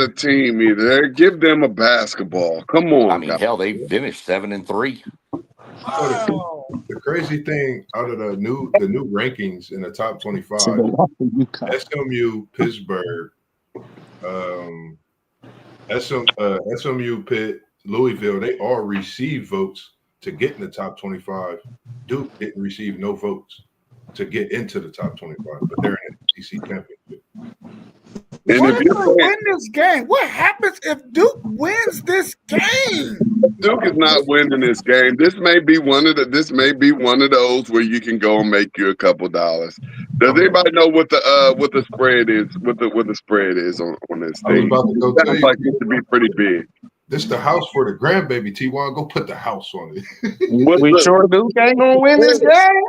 [SPEAKER 4] a team either. Give them a basketball. Come on.
[SPEAKER 3] I mean, hell, they finished 7-3.
[SPEAKER 5] So the crazy thing out of the new rankings in the top 25, SMU, Pittsburgh, SMU, Pitt, Louisville, they all received votes to get in the top 25. Duke didn't receive no votes to get into the top 25, but they're in the SEC championship.
[SPEAKER 4] And
[SPEAKER 1] what
[SPEAKER 4] if
[SPEAKER 1] if
[SPEAKER 4] you
[SPEAKER 1] win this game? What happens if Duke wins this game?
[SPEAKER 4] Duke is not winning this game. This may be one of those where you can go and make you a couple dollars. Does anybody know what the spread is? What the spread is on this
[SPEAKER 5] I was
[SPEAKER 4] thing?
[SPEAKER 5] about to go tell
[SPEAKER 4] Sounds
[SPEAKER 5] you.
[SPEAKER 4] like it should be pretty big.
[SPEAKER 5] This the house for the grandbaby, T1. Go put the house on it.
[SPEAKER 2] Sure Duke ain't gonna win this game.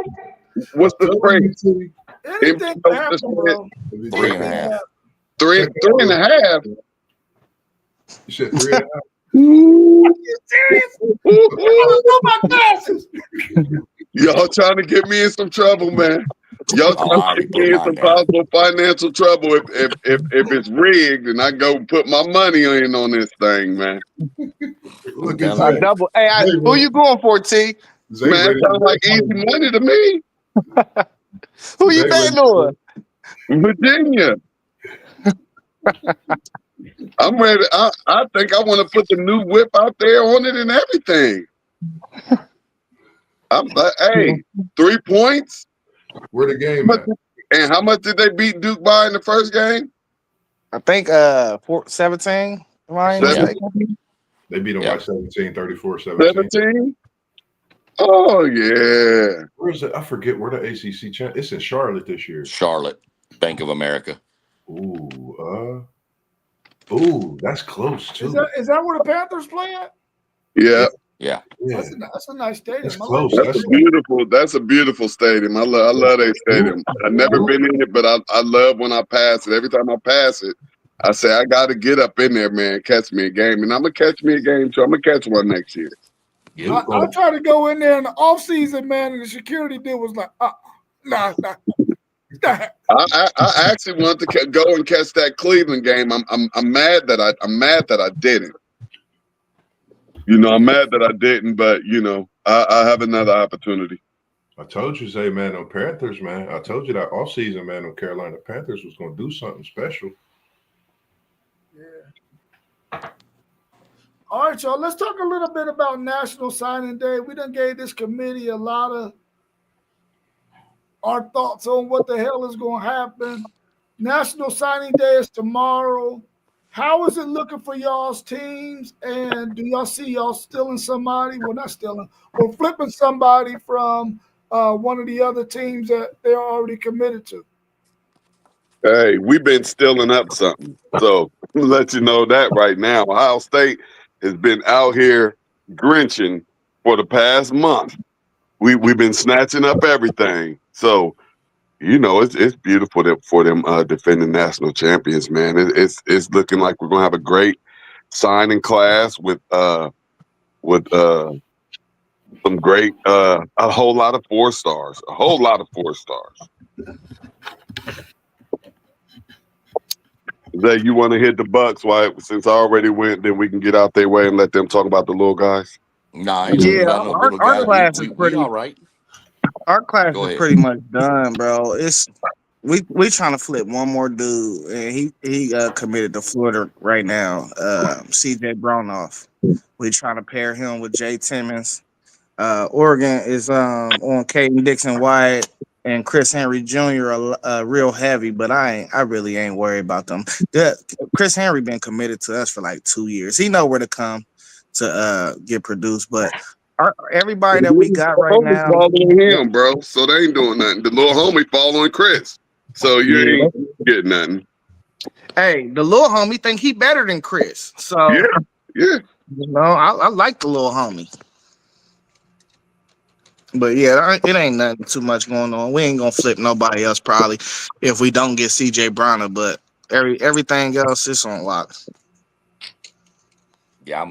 [SPEAKER 4] What's the spread?
[SPEAKER 1] Anything can happen, bro.
[SPEAKER 3] 3.5.
[SPEAKER 4] 3.5.
[SPEAKER 5] You said 3.5.
[SPEAKER 1] Are you serious? I my glasses.
[SPEAKER 4] Y'all trying to get me in some trouble, man. Y'all trying to get me in some possible financial trouble if it's rigged and I go put my money in on this thing, man.
[SPEAKER 5] Look at that.
[SPEAKER 2] Double. Hey, who you going for, T?
[SPEAKER 4] Man, it sounds like easy money to me.
[SPEAKER 2] Who you betting on?
[SPEAKER 4] Virginia. I'm ready. I think I want to put the new whip out there on it and everything. I'm like, hey, 3 points.
[SPEAKER 5] Where the game at?
[SPEAKER 4] And how much did they beat Duke by in the first game?
[SPEAKER 2] I think 17.
[SPEAKER 5] They beat them by 17, 34, 17.
[SPEAKER 4] 17? Oh, yeah.
[SPEAKER 5] Where is it? I forget where the ACC champ. It's in Charlotte this year.
[SPEAKER 3] Charlotte, Bank of America.
[SPEAKER 5] Ooh, that's close too.
[SPEAKER 1] Is that where the Panthers play at?
[SPEAKER 4] Yeah.
[SPEAKER 3] Yeah.
[SPEAKER 1] That's a nice stadium.
[SPEAKER 5] That's close.
[SPEAKER 4] That's a beautiful stadium. I love that stadium. I've never been in it, but I love when I pass it. Every time I pass it, I say I got to get up in there, man. Catch me a game, and I'm gonna catch me a game too. I'm gonna catch one next year.
[SPEAKER 1] I tried to go in there in the off season, man, and the security dude was like, nah.
[SPEAKER 4] I actually want to go and catch that Cleveland game. I'm mad that I didn't. You know, I'm mad that I didn't, but you know, I have another opportunity.
[SPEAKER 5] I told you, Zay, man, on Panthers, man. I told you that off season, man, on Carolina Panthers was going to do something special.
[SPEAKER 1] Yeah. All right, y'all. Let's talk a little bit about National Signing Day. We done gave this committee a lot of our thoughts on what the hell is going to happen. National Signing Day is tomorrow. How is it looking for y'all's teams? And do y'all see y'all stealing somebody? Well, not stealing, or flipping somebody from one of the other teams that they're already committed to?
[SPEAKER 4] Hey, we've been stealing up something. So let you know that right now. Ohio State has been out here grinching for the past month. We've been snatching up everything. So you know, it's beautiful for them defending national champions, man. It's looking like we're gonna have a great signing class with some great a whole lot of 4 stars, a whole lot of 4 stars. Zay, you want to hit the Bucks? Why? Since I already went, then we can get out their way and let them talk about the little guys.
[SPEAKER 3] Nah, ain't nothing
[SPEAKER 2] Yeah,
[SPEAKER 3] about no little
[SPEAKER 2] our
[SPEAKER 3] guys. We
[SPEAKER 2] class is
[SPEAKER 3] we we
[SPEAKER 2] pretty.
[SPEAKER 3] all right.
[SPEAKER 2] Our class
[SPEAKER 3] Go
[SPEAKER 2] is
[SPEAKER 3] ahead.
[SPEAKER 2] pretty much done, bro. It's we trying to flip one more dude, and he committed to Florida right now. CJ Bronoff. We trying to pair him with Jay Timmons. Oregon is on Caden Dixon White and Chris Henry Jr. Real heavy, but I really ain't worried about them. Chris Henry been committed to us for like 2 years. He know where to come to get produced, but everybody that we got
[SPEAKER 4] The
[SPEAKER 2] right
[SPEAKER 4] homies
[SPEAKER 2] now,
[SPEAKER 4] following him, bro. So they ain't doing nothing. The little homie following Chris. So you
[SPEAKER 2] yeah.
[SPEAKER 4] ain't getting nothing.
[SPEAKER 2] Hey, the little homie think he better than Chris, so
[SPEAKER 4] Yeah, yeah.
[SPEAKER 2] I like the little homie. But yeah, it ain't nothing too much going on. We ain't gonna flip nobody else probably if we don't get CJ Browner, but everything else is on lock.
[SPEAKER 3] Yeah,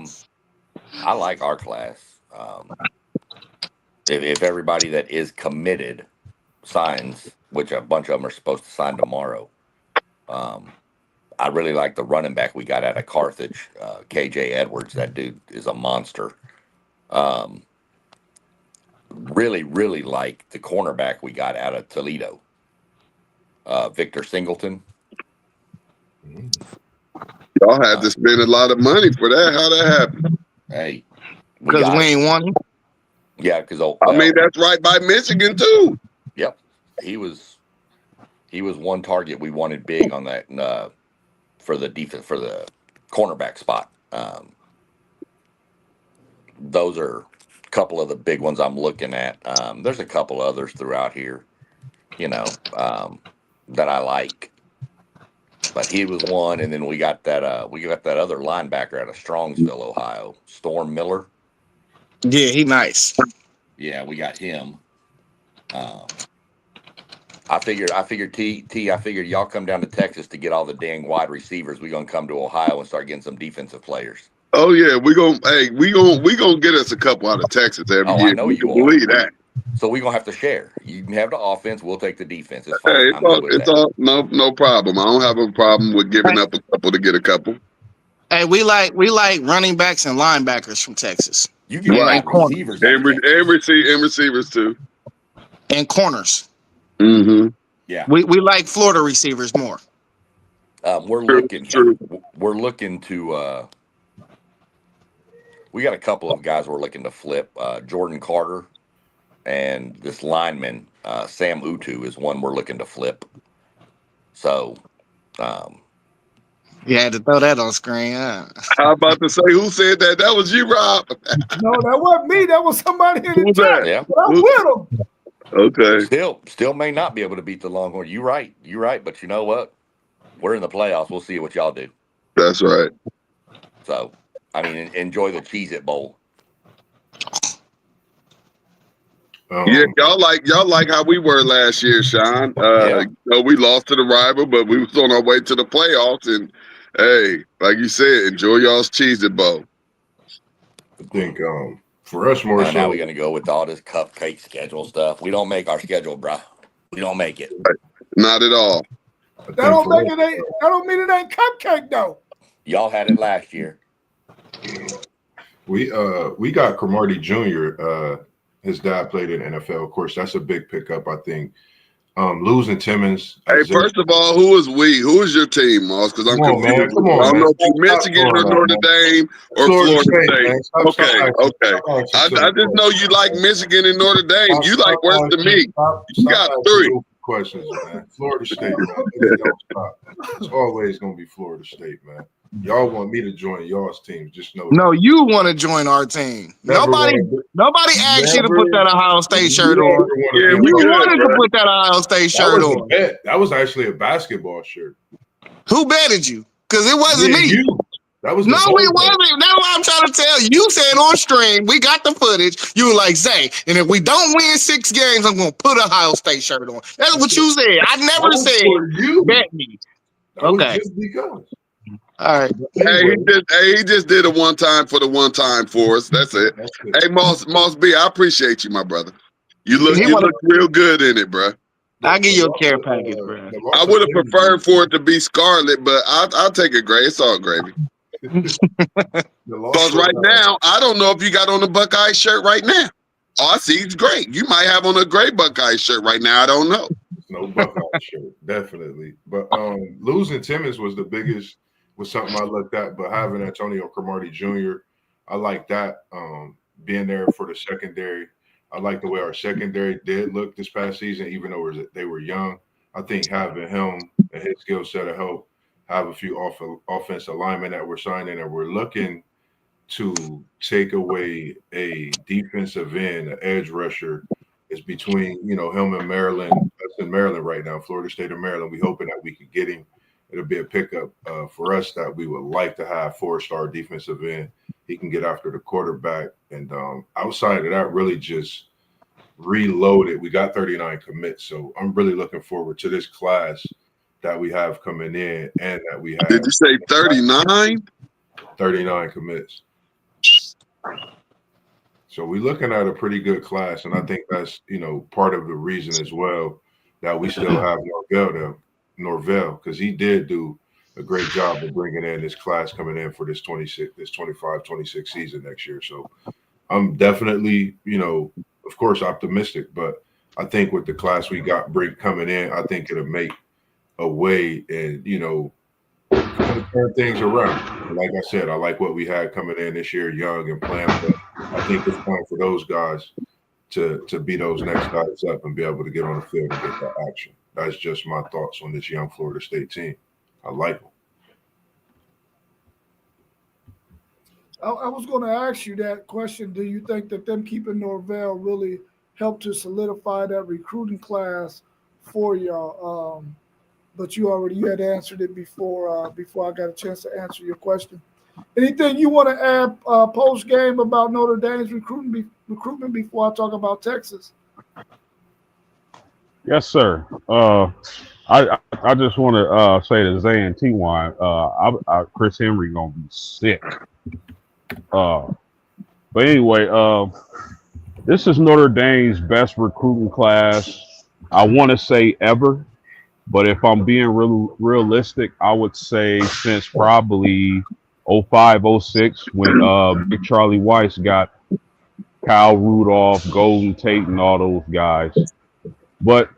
[SPEAKER 3] I like our class. If everybody that is committed signs, which a bunch of them are supposed to sign tomorrow, um, I really like the running back we got out of Carthage, KJ Edwards. That dude is a monster. Um, really like the cornerback we got out of Toledo, Victor Singleton.
[SPEAKER 4] Y'all had
[SPEAKER 3] Uh,
[SPEAKER 4] to spend a lot of money for that. How that happened?
[SPEAKER 3] hey, we
[SPEAKER 2] Because we
[SPEAKER 3] got it.
[SPEAKER 2] ain't won.
[SPEAKER 3] Yeah, because
[SPEAKER 4] I mean, that's right by Michigan too.
[SPEAKER 3] yep, he was one target we wanted big on that for the defense for the cornerback spot. Those are a couple of the big ones I'm looking at. There's a couple others throughout here, you know, that I like. But he was one, and then we got that other linebacker out of Strongsville, Ohio, Storm Miller.
[SPEAKER 2] Yeah, he nice.
[SPEAKER 3] Yeah, we got him. Um, I figured y'all come down to Texas to get all the dang wide receivers. We gonna come to Ohio and start getting some defensive players.
[SPEAKER 4] Oh yeah, we gonna get us a couple out of Texas every
[SPEAKER 3] Oh, I
[SPEAKER 4] year.
[SPEAKER 3] know
[SPEAKER 4] You
[SPEAKER 3] you
[SPEAKER 4] can
[SPEAKER 3] are.
[SPEAKER 4] believe that.
[SPEAKER 3] So we gonna have to share. You can have the offense. We'll take the defense. It's
[SPEAKER 4] Hey,
[SPEAKER 3] fine. I'm good with
[SPEAKER 4] it's
[SPEAKER 3] that.
[SPEAKER 4] all no problem. I don't have a problem with giving up a couple to get a couple.
[SPEAKER 2] Hey, we like running backs and linebackers from Texas
[SPEAKER 3] You get
[SPEAKER 4] Right.
[SPEAKER 3] wide
[SPEAKER 2] and corners
[SPEAKER 3] receivers out of Texas.
[SPEAKER 4] And receivers too.
[SPEAKER 2] and corners.
[SPEAKER 4] Mm-hmm.
[SPEAKER 3] Yeah.
[SPEAKER 2] We like Florida receivers more.
[SPEAKER 3] We're
[SPEAKER 4] True,
[SPEAKER 3] looking.
[SPEAKER 4] true.
[SPEAKER 3] We're looking to. We got a couple of guys we're looking to flip. Jordan Carter and this lineman Sam Utu is one we're looking to flip. So. Um,
[SPEAKER 2] You had to throw that on screen. Huh?
[SPEAKER 4] I was about to say, who said that? That was you, Rob.
[SPEAKER 1] No, that wasn't me. That was somebody in the
[SPEAKER 4] Who's
[SPEAKER 1] chat.
[SPEAKER 4] that?
[SPEAKER 3] yeah.
[SPEAKER 1] But I'm with them.
[SPEAKER 4] Okay,
[SPEAKER 3] Still may not be able to beat the Longhorn. You're right. You're right. But you know what? We're in the playoffs. We'll see what y'all do.
[SPEAKER 4] that's right.
[SPEAKER 3] So, I mean, enjoy the Cheez-It Bowl.
[SPEAKER 4] Yeah, y'all like how we were last year, Sean.
[SPEAKER 3] Yeah.
[SPEAKER 4] You know, we lost to the rival, but we was on our way to the playoffs. And hey, like you said, enjoy y'all's Cheez-It Bowl.
[SPEAKER 5] I think for us more
[SPEAKER 3] Now
[SPEAKER 5] so.
[SPEAKER 3] we're gonna go with all this cupcake schedule stuff. We don't make our schedule, bro. We don't make it.
[SPEAKER 4] Not at all.
[SPEAKER 5] I
[SPEAKER 1] That
[SPEAKER 5] think
[SPEAKER 1] don't
[SPEAKER 5] for
[SPEAKER 1] make it ain't. That don't mean it ain't cupcake though.
[SPEAKER 3] Y'all had it last year.
[SPEAKER 5] we got Cromartie Jr. His dad played in NFL. Of course, that's a big pickup. I think losing Timmons.
[SPEAKER 4] Hey, first of all, who is we? Who is your team, Moss? Because I'm
[SPEAKER 5] Come on, man.
[SPEAKER 4] confused.
[SPEAKER 5] Come
[SPEAKER 4] I
[SPEAKER 5] on,
[SPEAKER 4] don't
[SPEAKER 5] man.
[SPEAKER 4] know if you
[SPEAKER 5] Stop
[SPEAKER 4] Michigan or
[SPEAKER 5] doing that,
[SPEAKER 4] Notre
[SPEAKER 5] man.
[SPEAKER 4] Dame or Florida State.
[SPEAKER 5] man. Stop
[SPEAKER 4] Okay. I just know you like Michigan and Notre Dame. You like worse than me. You got three.
[SPEAKER 5] Questions, man. Florida State, man. Niggas don't stop. It's always gonna be Florida State, man. Y'all want me to join y'all's teams? Just know
[SPEAKER 2] No,
[SPEAKER 5] that.
[SPEAKER 2] you want to join our team.
[SPEAKER 5] Never
[SPEAKER 2] Nobody asked you to put that Ohio State shirt on.
[SPEAKER 4] Yeah,
[SPEAKER 2] You
[SPEAKER 4] we good,
[SPEAKER 2] wanted to
[SPEAKER 4] bro.
[SPEAKER 2] put that Ohio State
[SPEAKER 5] That
[SPEAKER 2] shirt
[SPEAKER 5] was a
[SPEAKER 2] on.
[SPEAKER 5] bet. That was actually a basketball shirt.
[SPEAKER 2] Who betted you? Because it wasn't
[SPEAKER 5] Me and
[SPEAKER 2] me.
[SPEAKER 5] you. That was
[SPEAKER 7] No,
[SPEAKER 5] the
[SPEAKER 7] it
[SPEAKER 5] bowl game.
[SPEAKER 7] wasn't. That's what I'm trying to tell you. You said on stream, we got the footage. You were like, Zay, and if we don't win 6 games, I'm going to put a Ohio State shirt on. That's what you said. I
[SPEAKER 5] That
[SPEAKER 7] never
[SPEAKER 5] was
[SPEAKER 7] said
[SPEAKER 5] for you.
[SPEAKER 7] bet me.
[SPEAKER 5] That was
[SPEAKER 7] Okay.
[SPEAKER 5] just because.
[SPEAKER 7] All right.
[SPEAKER 5] But
[SPEAKER 4] Hey,
[SPEAKER 5] anyway,
[SPEAKER 4] he just did a one time for the one time for us. That's it.
[SPEAKER 5] that's it.
[SPEAKER 4] Hey, Moss B, I appreciate you, my brother. You look
[SPEAKER 7] He wanna-
[SPEAKER 4] real good in it, bro.
[SPEAKER 7] I'll give you a care package, bro.
[SPEAKER 4] I would have preferred for it to be scarlet, but I'll take it gray. It's all gravy. Because right now, I don't know if you got on a Buckeye shirt right now. Oh, I see it's great. You might have on a gray Buckeye shirt right now. I don't know.
[SPEAKER 5] No Buckeye shirt, definitely. But losing Timmons was something I looked at. But having Antonio Cromartie Jr., I like that. Being there for the secondary, I like the way our secondary did look this past season, even though they were young. I think having him and his skill set to help have a few offensive linemen that we're signing, and we're looking to take away a defensive end, an edge rusher. Is between him and Maryland. That's in Maryland right now, Florida State of Maryland. We hoping that we could get him. It'll be a pickup for us that we would like to have 4-star defensive end. He can get after the quarterback, and outside of that, really just reloaded. We got 39 commits, so I'm really looking forward to this class that we have coming in, and that we have.
[SPEAKER 4] Did you say 39?
[SPEAKER 5] 39 commits. So we're looking at a pretty good class, and I think that's part of the reason as well that we still have Norvell, because he did do a great job of bringing in this class coming in for this 25-26 season next year. So I'm definitely, of course, optimistic, but I think with the class we got coming in, I think it'll make a way and turn things around. And like I said, I like what we had coming in this year, young and playing, but I think it's time for those guys to be those next guys up and be able to get on the field and get that action. That's just my thoughts on this young Florida State team. I like them.
[SPEAKER 1] I was going to ask you that question. Do you think that them keeping Norvell really helped to solidify that recruiting class for y'all? But you had answered it before I got a chance to answer your question. Anything you want to add post game about Notre Dame's recruitment before I talk about Texas?
[SPEAKER 6] Yes, sir. I just want to say to Zay and T-Wine, Chris Henry gonna be sick. But anyway, this is Notre Dame's best recruiting class, I want to say ever. But if I'm being realistic, I would say since probably 05, 06, when Big Charlie Weiss got Kyle Rudolph, Golden Tate, and all those guys. But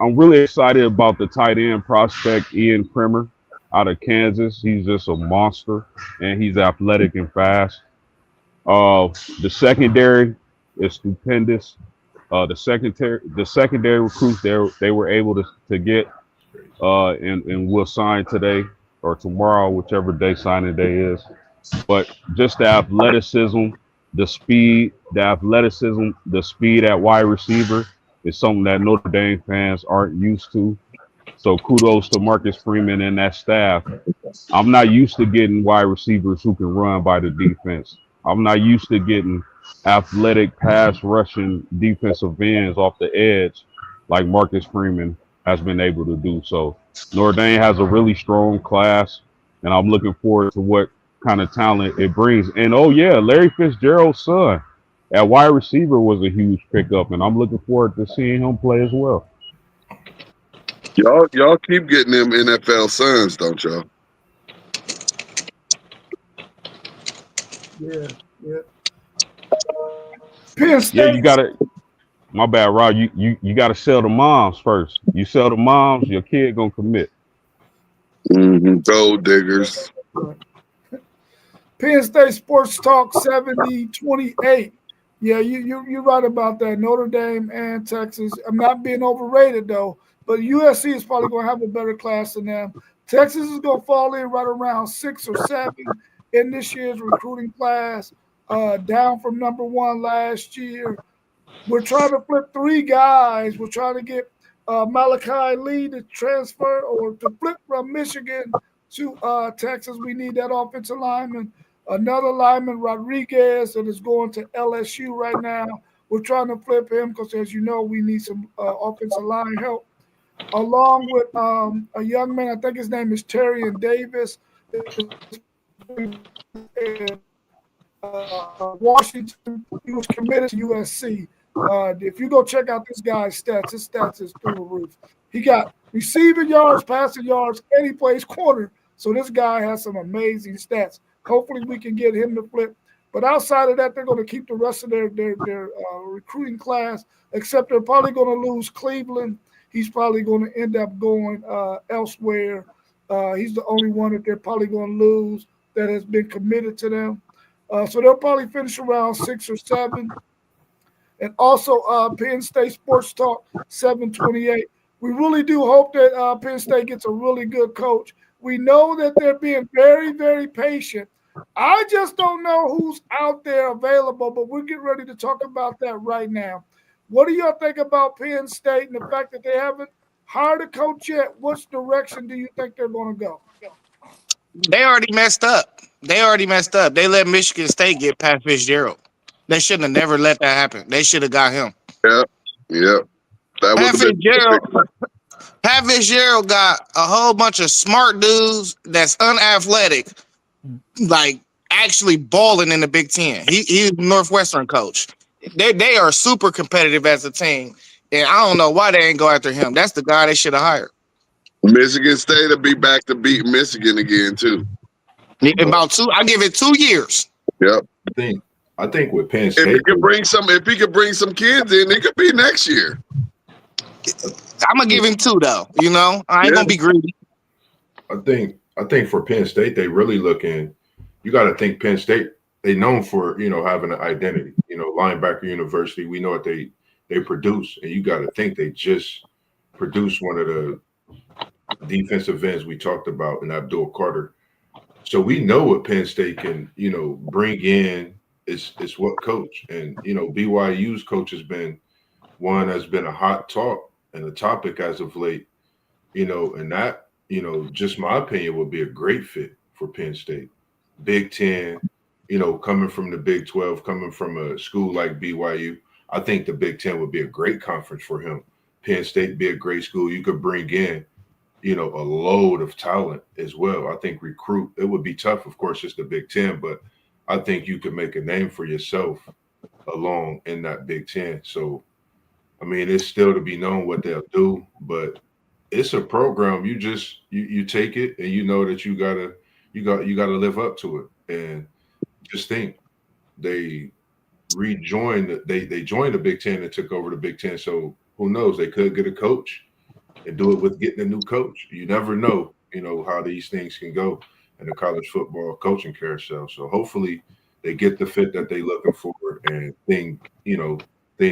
[SPEAKER 6] I'm really excited about the tight end prospect, Ian Primer, out of Kansas. He's just a monster, and he's athletic and fast. The secondary is stupendous. The secondary recruits they were able to get and will sign today or tomorrow, whichever day signing day is. But just the athleticism, the speed at wide receiver is something that Notre Dame fans aren't used to. So kudos to Marcus Freeman and that staff. I'm not used to getting wide receivers who can run by the defense. I'm not used to getting athletic pass rushing defensive ends off the edge like Marcus Freeman has been able to do. So Notre Dame has a really strong class, and I'm looking forward to what kind of talent it brings. And oh yeah, Larry Fitzgerald's son at wide receiver was a huge pickup, and I'm looking forward to seeing him play as well.
[SPEAKER 4] Y'all keep getting them NFL sons, don't y'all?
[SPEAKER 1] Yeah. Penn State.
[SPEAKER 6] Yeah, you got to. My bad, Rob. You got to sell the moms first. You sell the moms, your kid gonna commit.
[SPEAKER 4] Gold diggers.
[SPEAKER 1] Penn State Sports Talk 70-28. Yeah, you're right about that. Notre Dame and Texas. I'm not being overrated though, but USC is probably going to have a better class than them. Texas is going to fall in right around 6 or 7 in this year's recruiting class, down from number 1 last year. We're trying to flip 3 guys. We're trying to get Malachi Lee to transfer or to flip from Michigan to Texas. We need that offensive lineman. Another lineman, Rodriguez, that is going to LSU right now. We're trying to flip him because, as you know, we need some offensive line help. Along with a young man, I think his name is Terry and Davis, in Washington. He was committed to USC. If you go check out this guy's stats, his stats is through the roof. He got receiving yards, passing yards, and he plays corner. So this guy has some amazing stats. Hopefully, we can get him to flip. But outside of that, they're going to keep the rest of their recruiting class, except they're probably going to lose Cleveland. He's probably going to end up going elsewhere. He's the only one that they're probably going to lose that has been committed to them. So they'll probably finish around 6 or 7. And also Penn State Sports Talk 728. We really do hope that Penn State gets a really good coach. We know that they're being very, very patient. I just don't know who's out there available, but we're getting ready to talk about that right now. What do y'all think about Penn State and the fact that they haven't hired a coach yet? Which direction do you think they're going to go?
[SPEAKER 7] They already messed up. They let Michigan State get Pat Fitzgerald. They shouldn't have never let that happen. They should have got him.
[SPEAKER 4] Yep. Yep. That
[SPEAKER 7] Pat
[SPEAKER 4] was a bit.
[SPEAKER 7] Fitzgerald got a whole bunch of smart dudes that's unathletic, like actually balling in the Big Ten. He's Northwestern coach. They are super competitive as a team, and I don't know why they ain't go after him. That's the guy they should have hired.
[SPEAKER 4] Michigan State will be back to beat Michigan again too.
[SPEAKER 7] In about I give it 2 years.
[SPEAKER 4] Yep.
[SPEAKER 5] I think with Penn
[SPEAKER 4] If
[SPEAKER 5] State,
[SPEAKER 4] he could bring some kids in, it could be next year.
[SPEAKER 7] I'm gonna give him 2 though. You know, I ain't gonna be greedy.
[SPEAKER 5] I think for Penn State, they really looking. You got to think Penn State. They known for having an identity. Linebacker University. We know what they produce, and you got to think they just produced one of the defensive ends we talked about in Abdul Carter. So we know what Penn State can bring in. Is what coach, and BYU's coach has been one that's been a hot talk and a topic as of late. And that just my opinion would be a great fit for Penn State. Big Ten, coming from the Big 12, coming from a school like BYU, I think the Big Ten would be a great conference for him. Penn State be a great school. You could bring in, a load of talent as well. I think recruit, it would be tough, of course, it's the Big Ten, but I think you could make a name for yourself along in that Big Ten. So, I mean, it's still to be known what they'll do, but it's a program. You just you take it, and you know that you gotta live up to it. And just think, they rejoined. They joined the Big Ten and took over the Big Ten. So who knows? They could get a coach and do it with getting a new coach. You never know. How these things can go in the college football coaching carousel. So hopefully they get the fit that they looking for, and things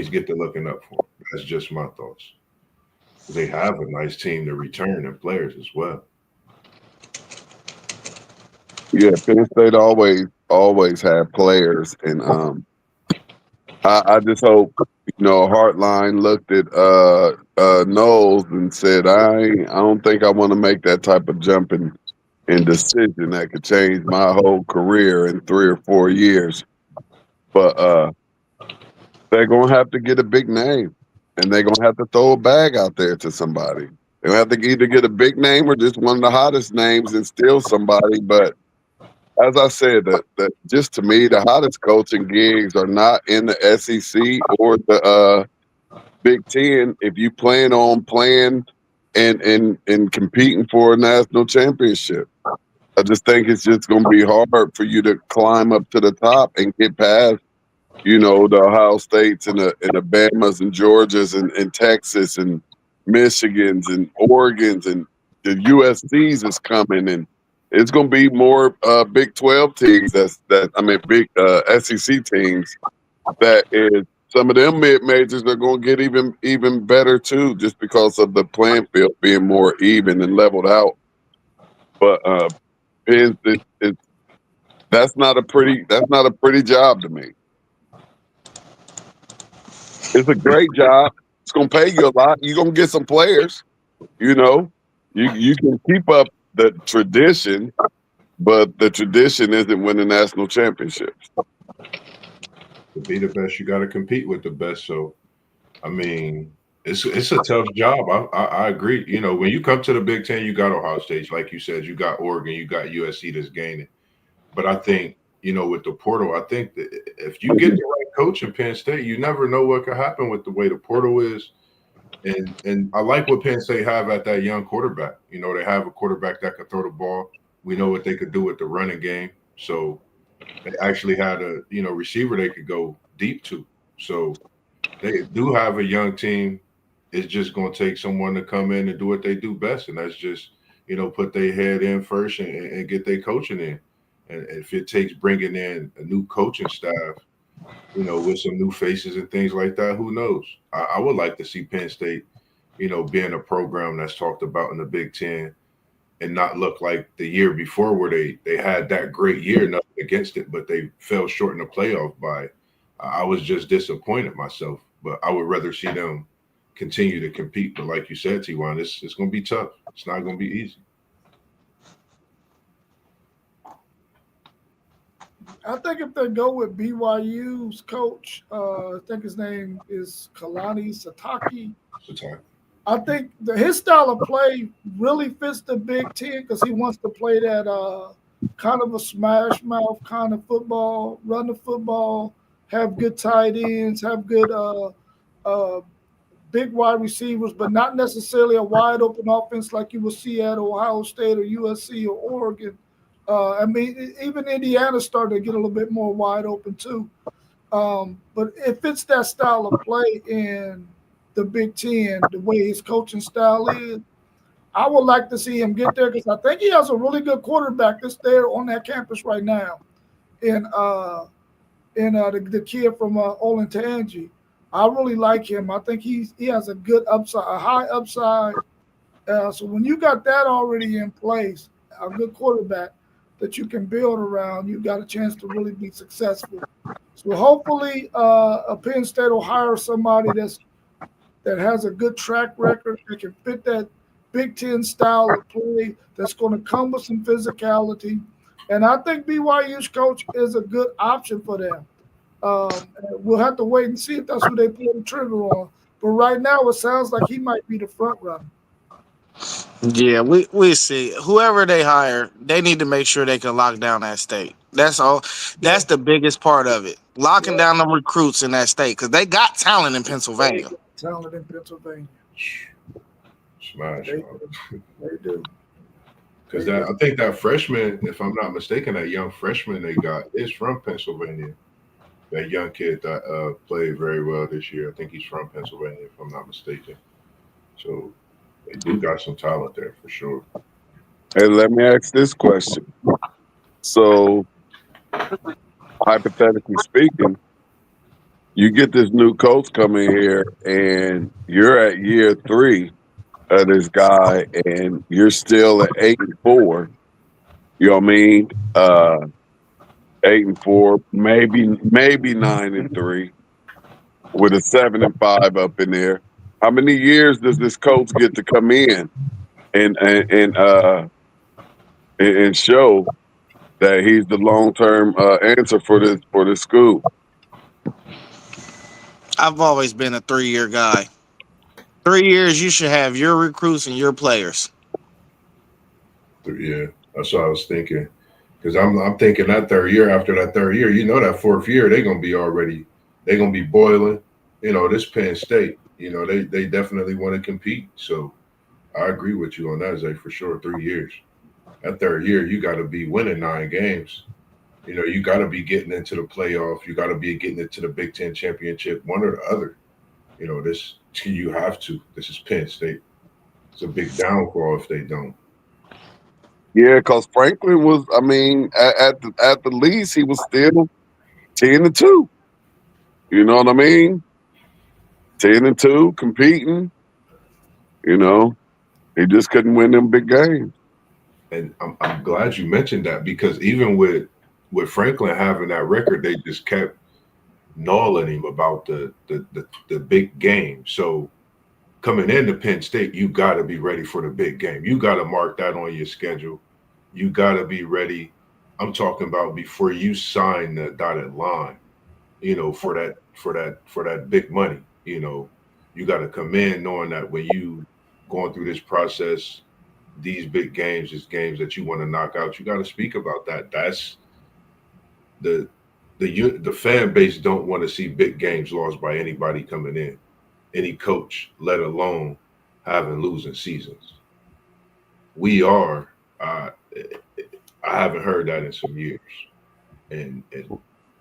[SPEAKER 5] get to looking up for. That's just my thoughts. They have a nice team to return and players as well.
[SPEAKER 4] Yeah, Penn State always have players, and I just hope Hartline looked at Knowles and said, I don't think I want to make that type of jump in decision that could change my whole career in 3 or 4 years. But they're gonna have to get a big name, and they're gonna have to throw a bag out there to somebody. They'll have to either get a big name or just one of the hottest names and steal somebody. But as I said, that just to me, the hottest coaching gigs are not in the SEC or the Big Ten. If you plan on playing and competing for a national championship, I just think it's just going to be hard for you to climb up to the top and get past, the Ohio States and the Bamas and Georgias and Texas and Michigans and Oregons, and the USC's is coming, and it's going to be more Big 12 teams. Big SEC teams. That is, some of them mid majors are going to get even better too, just because of the playing field being more even and leveled out. But that's not a pretty job to me. It's a great job. It's going to pay you a lot. You're going to get some players. You can keep up the tradition, but the tradition isn't winning national championships.
[SPEAKER 5] To be the best, you got to compete with the best. So, I mean, it's a tough job. I agree. You know, when you come to the Big Ten, you got Ohio State, like you said, you got Oregon, you got USC that's gaining. But I think, you know, with the portal, I think that if you get the right coach in Penn State, you never know what could happen with the way the portal is. And I like what Penn State have at that young quarterback. You know, they have a quarterback that could throw the ball. We know what they could do with the running game. So they actually had a, you know, receiver they could go deep to. So they do have a young team. It's just going to take someone to come in and do what they do best, and that's just, you know, put their head in first and get their coaching in. And if it takes bringing in a new coaching staff, you know, with some new faces and things like that, who knows? I would like to see Penn State, you know, being a program that's talked about in the Big Ten and not look like the year before where they had that great year, nothing against it, but they fell short in the playoff by. I was just disappointed myself, but I would rather see them continue to compete. But like you said, T1, it's going to be tough. It's not going to be easy.
[SPEAKER 1] I think if they go with BYU's coach, I think his name is Kalani Sataki. I think his style of play really fits the Big Ten because he wants to play that kind of a smash mouth kind of football, run the football, have good tight ends, have good uh, big wide receivers, but not necessarily a wide open offense like you will see at Ohio State or USC or Oregon. I mean, even Indiana started to get a little bit more wide open too. But it fits that style of play in the Big Ten, the way his coaching style is. I would like to see him get there because I think he has a really good quarterback that's there on that campus right now. And the kid from Olentangy. I really like him. I think he has a good upside, a high upside. So when you got that already in place, a good quarterback that you can build around, you got a chance to really be successful. So hopefully, a Penn State will hire somebody that has a good track record that can fit that Big Ten style of play. That's going to come with some physicality, and I think BYU's coach is a good option for them. We'll have to wait and see if that's who they pull the trigger on. But right now, it sounds like he might be the front runner.
[SPEAKER 7] Yeah, we see. Whoever they hire, they need to make sure they can lock down that state. That's all.
[SPEAKER 1] Yeah,
[SPEAKER 7] That's the biggest part of it. Locking
[SPEAKER 1] yeah,
[SPEAKER 7] down them recruits in that state because they got talent in
[SPEAKER 1] they
[SPEAKER 7] Pennsylvania.
[SPEAKER 1] got talent in Pennsylvania.
[SPEAKER 5] Smash,
[SPEAKER 1] They do. They do.
[SPEAKER 5] because that I think that freshman, if I'm not mistaken, that young freshman they got is from Pennsylvania. That young kid that played very well this year. I think he's from Pennsylvania, if I'm not mistaken. So they do got some talent there for sure.
[SPEAKER 4] Hey, let me ask this question. So, hypothetically speaking, you get this new coach coming here, and you're at year 3 of this guy, and you're still at 8-4. You know what I mean? 8-4, maybe 9-3, with a 7-5 up in there. How many years does this coach get to come in and show that he's the long term answer for this school?
[SPEAKER 7] I've always been a 3-year guy. 3 years, you should have your recruits and your players.
[SPEAKER 5] Yeah, that's what I was thinking. Because I'm thinking that third year, after that third year, you know, that fourth year, they're gonna be boiling. You know, this Penn State, you know, they definitely want to compete. So I agree with you on that, Zay, for sure. 3 years. That third year, you got to be winning 9 games. You know, you got to be getting into the playoff. You got to be getting into the Big Ten championship, one or the other. You know, this you have to. This is Penn State. It's a big downfall if they don't.
[SPEAKER 4] Yeah, because Franklin was, I mean, at the least, he was still 10-2. You know what I mean? 10-2, competing. You know, he just couldn't win them big games.
[SPEAKER 5] And I'm glad you mentioned that because even with Franklin having that record, they just kept gnawing him about the big game. So coming into Penn State, you got to be ready for the big game. You got to mark that on your schedule. You got to be ready. I'm talking about before you sign the dotted line, for that big money. You got to come in knowing that when you going through this process, these big games is games that you want to knock out. You got to speak about that. That's the the fan base don't want to see big games lost by anybody coming in, any coach, let alone having losing seasons. We are. Uh, I haven't heard that in some years, and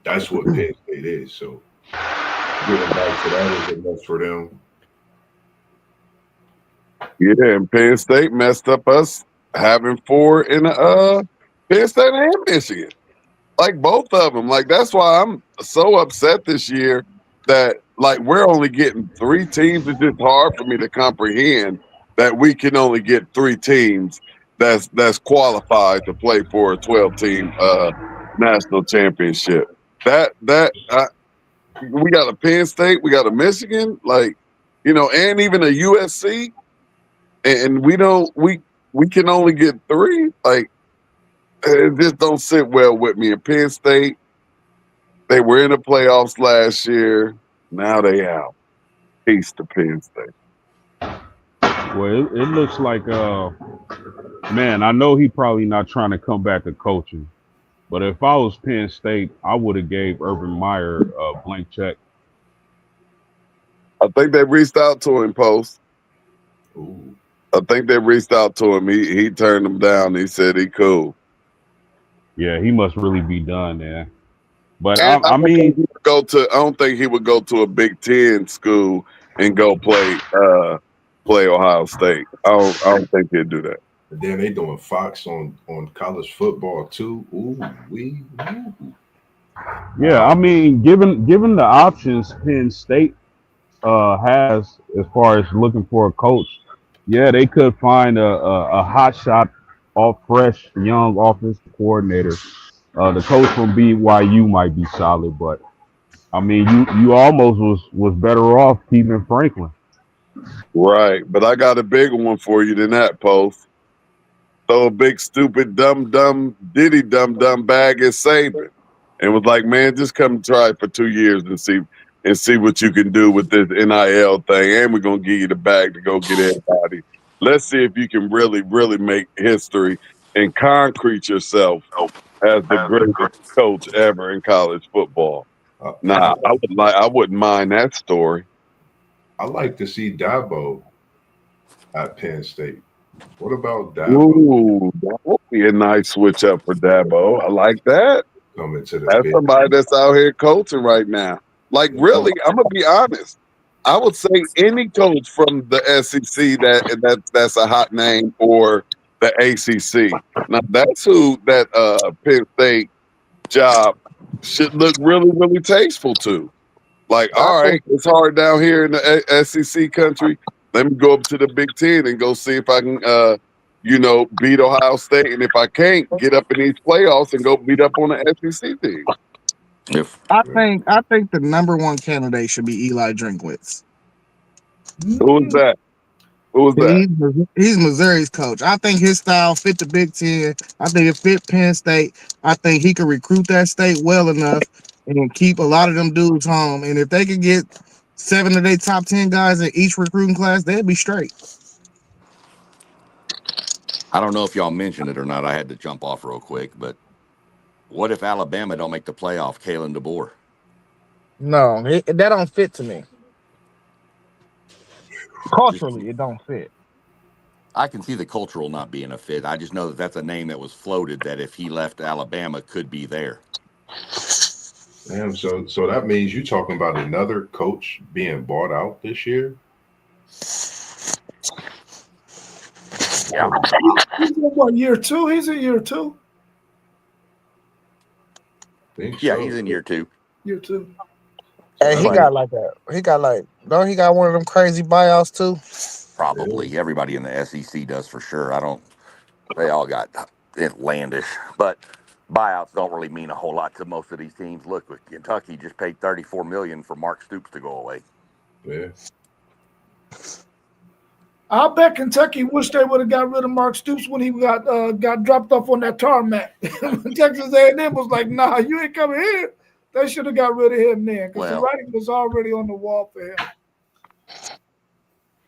[SPEAKER 5] that's what Penn State is. So getting back to that is enough for them.
[SPEAKER 4] Yeah, and Penn State messed up us having four in Penn State and Michigan. Like both of them. Like that's why I'm so upset this year that like we're only getting three teams. It's just hard for me to comprehend that we can only get three teams that's qualified to play for a 12-team national championship. We got a Penn State, we got a Michigan, like and even a USC, and we can only get three. Like it just don't sit well with me. And Penn State, they were in the playoffs last year. Now they out. Peace to Penn State.
[SPEAKER 6] Well, it looks like, man, I know he probably not trying to come back to coaching, but if I was Penn State, I would have gave Urban Meyer a blank check.
[SPEAKER 4] I think they reached out to him, Post.
[SPEAKER 5] Ooh.
[SPEAKER 4] I think they reached out to him. He turned them down. He said he cool.
[SPEAKER 6] Yeah, he must really be done there. But
[SPEAKER 4] And
[SPEAKER 6] I mean,
[SPEAKER 4] I don't think he would go to a Big Ten school and go play Ohio State. I don't think he'd do that.
[SPEAKER 5] And then they doing Fox on college football too. Ooh,
[SPEAKER 6] yeah, I mean, given the options Penn State has as far as looking for a coach, yeah, they could find a hot shot, all fresh, young offensive coordinator. The coach from BYU might be solid, but I mean, you almost was better off keeping Franklin.
[SPEAKER 4] Right. But I got a bigger one for you than that, Post. Throw a big, stupid, dumb, diddy dumb bag at Saban. And was like, man, just come try it for 2 years and see what you can do with this NIL thing. And we're gonna give you the bag to go get everybody. Let's see if you can really, really make history and concrete yourself as the greatest coach ever in college football.
[SPEAKER 5] I,
[SPEAKER 4] Nah,
[SPEAKER 5] I,
[SPEAKER 4] I wouldn't mind that story.
[SPEAKER 5] I like to see Dabo at Penn State. What about Dabo
[SPEAKER 4] Ooh, that would be a nice switch up for Dabo. I like that.
[SPEAKER 5] coming to the
[SPEAKER 4] That's
[SPEAKER 5] big?
[SPEAKER 4] somebody that's out here coaching right now. Like, really, I'm gonna be honest. I would say any coach from the SEC that's a hot name for the ACC. Now, that's who that Penn State job should look really, really tasteful to. Like, all right, it's hard down here in the SEC country. Let me go up to the Big Ten and go see if I can, beat Ohio State. And if I can't, get up in these playoffs and go beat up on the SEC team.
[SPEAKER 3] If
[SPEAKER 7] I think the number one candidate should be Eli Drinkwitz.
[SPEAKER 4] Who was that? Who was that?
[SPEAKER 7] He's Missouri's coach. I think his style fit the Big Ten. I think it fit Penn State. I think he could recruit that state well enough and keep a lot of them dudes home. And if they could get 7 of their top 10 guys in each recruiting class, they'd be straight.
[SPEAKER 3] I don't know if y'all mentioned it or not, I had to jump off real quick, but what if Alabama don't make the playoff? Kalen DeBoer.
[SPEAKER 7] No, that don't fit to me. Culturally, it don't fit.
[SPEAKER 3] I can see the cultural not being a fit. I just know that that's a name that was floated that if he left Alabama could be there.
[SPEAKER 5] Damn, so that means you talking about another coach being bought out this year?
[SPEAKER 3] Yeah.
[SPEAKER 1] He's in what, year two? He's in year two.
[SPEAKER 3] Yeah, he's in year two.
[SPEAKER 1] Year two.
[SPEAKER 7] Hey, he got like don't he got one of them crazy buyouts too?
[SPEAKER 3] Probably. Everybody in the SEC does for sure. They all got outlandish. But buyouts don't really mean a whole lot to most of these teams. Look, with Kentucky just paid $34 million for Mark Stoops to go away.
[SPEAKER 5] Yeah.
[SPEAKER 1] I bet Kentucky wish they would have got rid of Mark Stoops when he got dropped off on that tarmac. Texas A&M was like, "Nah, you ain't coming here." They should have got rid of him then because the
[SPEAKER 3] Well,
[SPEAKER 1] writing was already on the wall for him.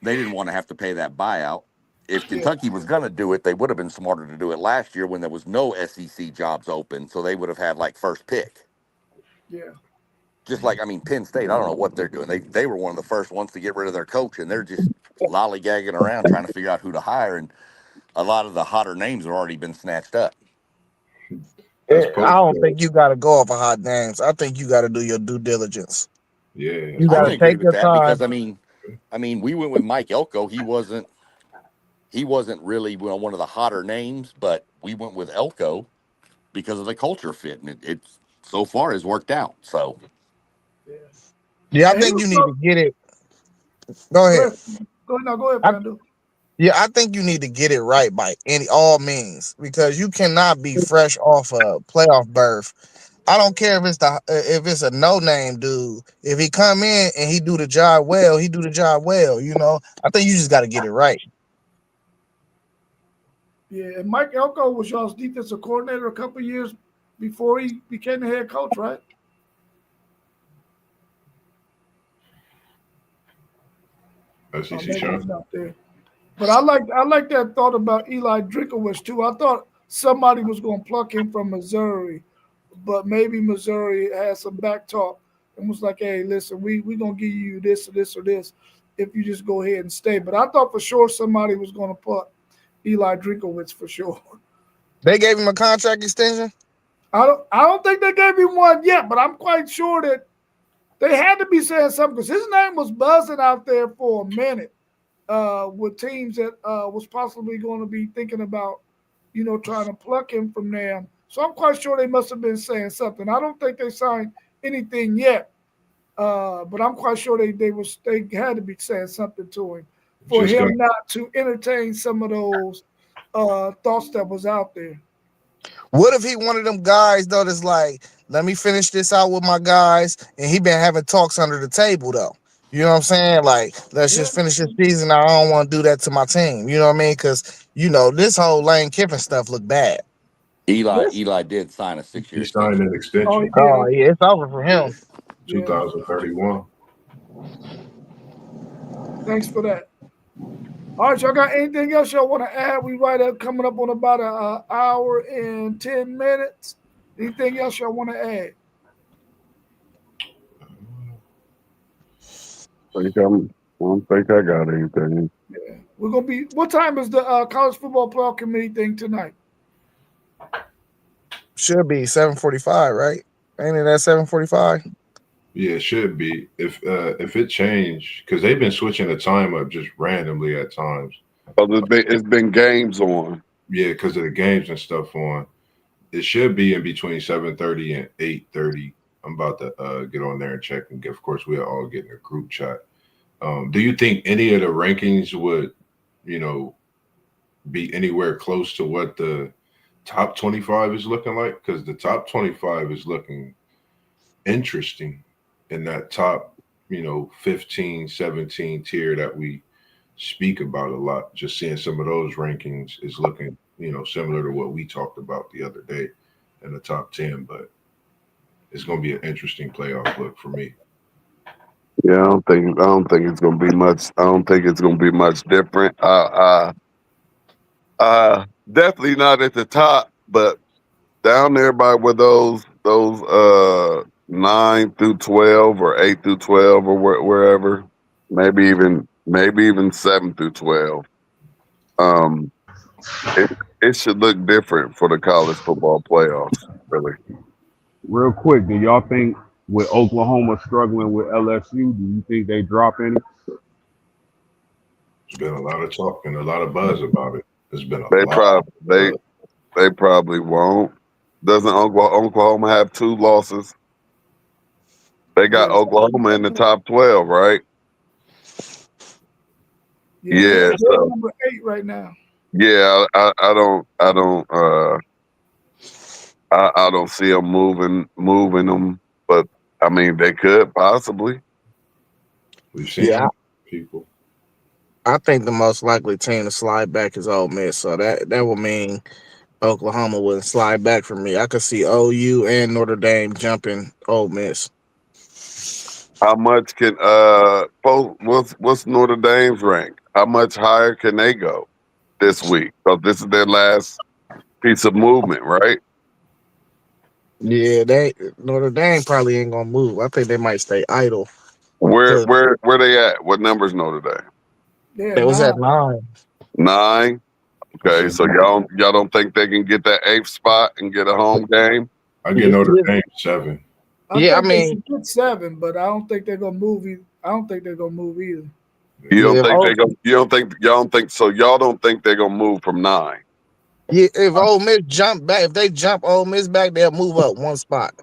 [SPEAKER 3] they didn't want to have to pay that buyout. If
[SPEAKER 1] Yeah,
[SPEAKER 3] Kentucky was going to do it, they would have been smarter to do it last year when there was no SEC jobs open, so they would have had like first pick.
[SPEAKER 1] yeah,
[SPEAKER 3] Just like, I mean, Penn State, I don't know what they're doing. They were one of the first ones to get rid of their coach, and they're just lollygagging around trying to figure out who to hire. And a lot of the hotter names have already been snatched up.
[SPEAKER 5] That's
[SPEAKER 7] I
[SPEAKER 5] post.
[SPEAKER 7] don't think you got to go off of hot names. I think you got to do your due diligence.
[SPEAKER 5] Yeah,
[SPEAKER 7] You
[SPEAKER 5] that's
[SPEAKER 3] I
[SPEAKER 7] got
[SPEAKER 3] can
[SPEAKER 7] to
[SPEAKER 5] post.
[SPEAKER 3] agree
[SPEAKER 7] take
[SPEAKER 3] with
[SPEAKER 7] your
[SPEAKER 3] that because
[SPEAKER 7] time.
[SPEAKER 3] I mean, we went with Mike Elko. He wasn't really one of the hotter names, but we went with Elko because of the culture fit, and it's so far has worked out. So
[SPEAKER 1] yeah.
[SPEAKER 7] Yeah, I
[SPEAKER 1] And he
[SPEAKER 7] think
[SPEAKER 1] was
[SPEAKER 7] you need to
[SPEAKER 1] so,
[SPEAKER 7] get it. Go
[SPEAKER 1] go
[SPEAKER 7] ahead.
[SPEAKER 1] ahead, go ahead,
[SPEAKER 7] I,
[SPEAKER 1] Fandu.
[SPEAKER 7] yeah, I think you need to get it right by all means because you cannot be fresh off a playoff berth. I don't care if it's a no name dude. If he come in and he do the job well, he do the job well. I think you just got to get it right.
[SPEAKER 1] Yeah, and Mike Elko was y'all's defensive coordinator a couple years before he became the head coach, right?
[SPEAKER 5] SEC
[SPEAKER 1] Maybe
[SPEAKER 5] champ.
[SPEAKER 1] he's not there. But I like that thought about Eli Drinkowitz too. I thought somebody was going to pluck him from Missouri, but maybe Missouri had some back talk and was like, "Hey, listen, we gonna give you this or this or this if you just go ahead and stay." But I thought for sure somebody was going to pluck Eli Drinkowitz for sure.
[SPEAKER 7] They gave him a contract extension.
[SPEAKER 1] I don't think they gave him one yet, but I'm quite sure that they had to be saying something because his name was buzzing out there for a minute with teams that was possibly going to be thinking about, trying to pluck him from there. So I'm quite sure they must have been saying something. I don't think they signed anything yet, but I'm quite sure they had to be saying something to him for
[SPEAKER 5] Just got
[SPEAKER 1] him not to entertain some of those thoughts that was out there.
[SPEAKER 7] What if he one of them guys though that's like, let me finish this out with my guys, and he been having talks under the table though. You know what I'm saying? Like, let's
[SPEAKER 1] Yeah,
[SPEAKER 7] just finish this season. I don't want to do that to my team. You know what I mean? Because this whole Lane Kiffin stuff look bad.
[SPEAKER 3] Eli
[SPEAKER 1] yes.
[SPEAKER 3] Eli did sign a
[SPEAKER 5] he
[SPEAKER 3] 6 year
[SPEAKER 5] signed
[SPEAKER 3] extension.
[SPEAKER 5] an
[SPEAKER 1] Oh, he
[SPEAKER 5] extension,
[SPEAKER 1] did.
[SPEAKER 7] Oh
[SPEAKER 1] Okay.
[SPEAKER 7] yeah, it's over for him.
[SPEAKER 5] 2031.
[SPEAKER 1] Thanks for that. All right, y'all got anything else y'all want to add? We right up coming up on about an hour and 10 minutes. Anything else y'all want to add?
[SPEAKER 4] I don't think I got anything.
[SPEAKER 1] Yeah, we're gonna be. What time is the college football playoff committee thing tonight?
[SPEAKER 7] Should be 7:45, right? Ain't it at 7:45?
[SPEAKER 5] Yeah, it should be. If it changed, because they've been switching the time up just randomly at times.
[SPEAKER 4] Oh, it's been games on.
[SPEAKER 5] Yeah, because of the games and stuff on. It should be in between 7:30 and 8:30. I'm about to get on there and check and get. Of course, we'll all get in a group chat. Do you think any of the rankings would, you know, be anywhere close to what the top 25 is looking like? Because the top 25 is looking interesting in that top, 15, 17 tier that we speak about a lot. Just seeing some of those rankings is looking, similar to what we talked about the other day in the top 10, but it's going to be an interesting playoff look for me.
[SPEAKER 4] Yeah, I don't think it's gonna be much. I don't think it's gonna be much different. Definitely not at the top, but down there by where those 9 through 12 or 8 through 12 or wherever, maybe even 7 through 12. Um, it it should look different for the college football playoffs. Really,
[SPEAKER 6] Real quick, do y'all think with Oklahoma struggling with LSU, do you think they drop any?
[SPEAKER 5] There's been a lot of talk and a lot of buzz about it. There's been a
[SPEAKER 4] they
[SPEAKER 5] lot
[SPEAKER 4] probably
[SPEAKER 5] of
[SPEAKER 4] they
[SPEAKER 5] buzz.
[SPEAKER 4] they probably won't. Doesn't Oklahoma have 2 losses? They got
[SPEAKER 1] Yeah,
[SPEAKER 4] Oklahoma in the top 12, right?
[SPEAKER 1] yeah,
[SPEAKER 4] Yeah,
[SPEAKER 1] they're
[SPEAKER 4] so
[SPEAKER 1] number 8 right now.
[SPEAKER 4] yeah, I don't see them moving them, but I mean they could possibly.
[SPEAKER 5] We've seen
[SPEAKER 7] Yeah,
[SPEAKER 5] it. People.
[SPEAKER 7] I think the most likely team to slide back is Ole Miss, so that would mean Oklahoma wouldn't slide back for me. I could see OU and Notre Dame jumping Ole Miss.
[SPEAKER 4] How much can what's Notre Dame's rank? How much higher can they go this week? Because this is their last piece of movement, right?
[SPEAKER 7] Yeah, they Notre Dame probably ain't gonna move. I think they might stay idle
[SPEAKER 4] Where
[SPEAKER 7] because
[SPEAKER 4] where where they at? What numbers Notre Dame?
[SPEAKER 1] Yeah,
[SPEAKER 7] they was
[SPEAKER 1] nah.
[SPEAKER 7] at 9.
[SPEAKER 4] 9. Okay,
[SPEAKER 5] Listen,
[SPEAKER 4] so y'all don't think they can get that 8th spot and get a home game?
[SPEAKER 5] I get
[SPEAKER 7] Yeah,
[SPEAKER 5] Notre Dame 7.
[SPEAKER 1] I
[SPEAKER 7] yeah. I
[SPEAKER 1] think they
[SPEAKER 7] mean,
[SPEAKER 1] should get 7, but I don't think they're gonna move. I don't think they're gonna move either.
[SPEAKER 4] You
[SPEAKER 5] Yeah.
[SPEAKER 4] don't
[SPEAKER 7] yeah.
[SPEAKER 4] think they go? Y'all don't think so? Y'all don't think they're gonna move from 9?
[SPEAKER 7] Yeah, if Ole Miss jump back, if they jump Ole Miss back, they'll move up one spot.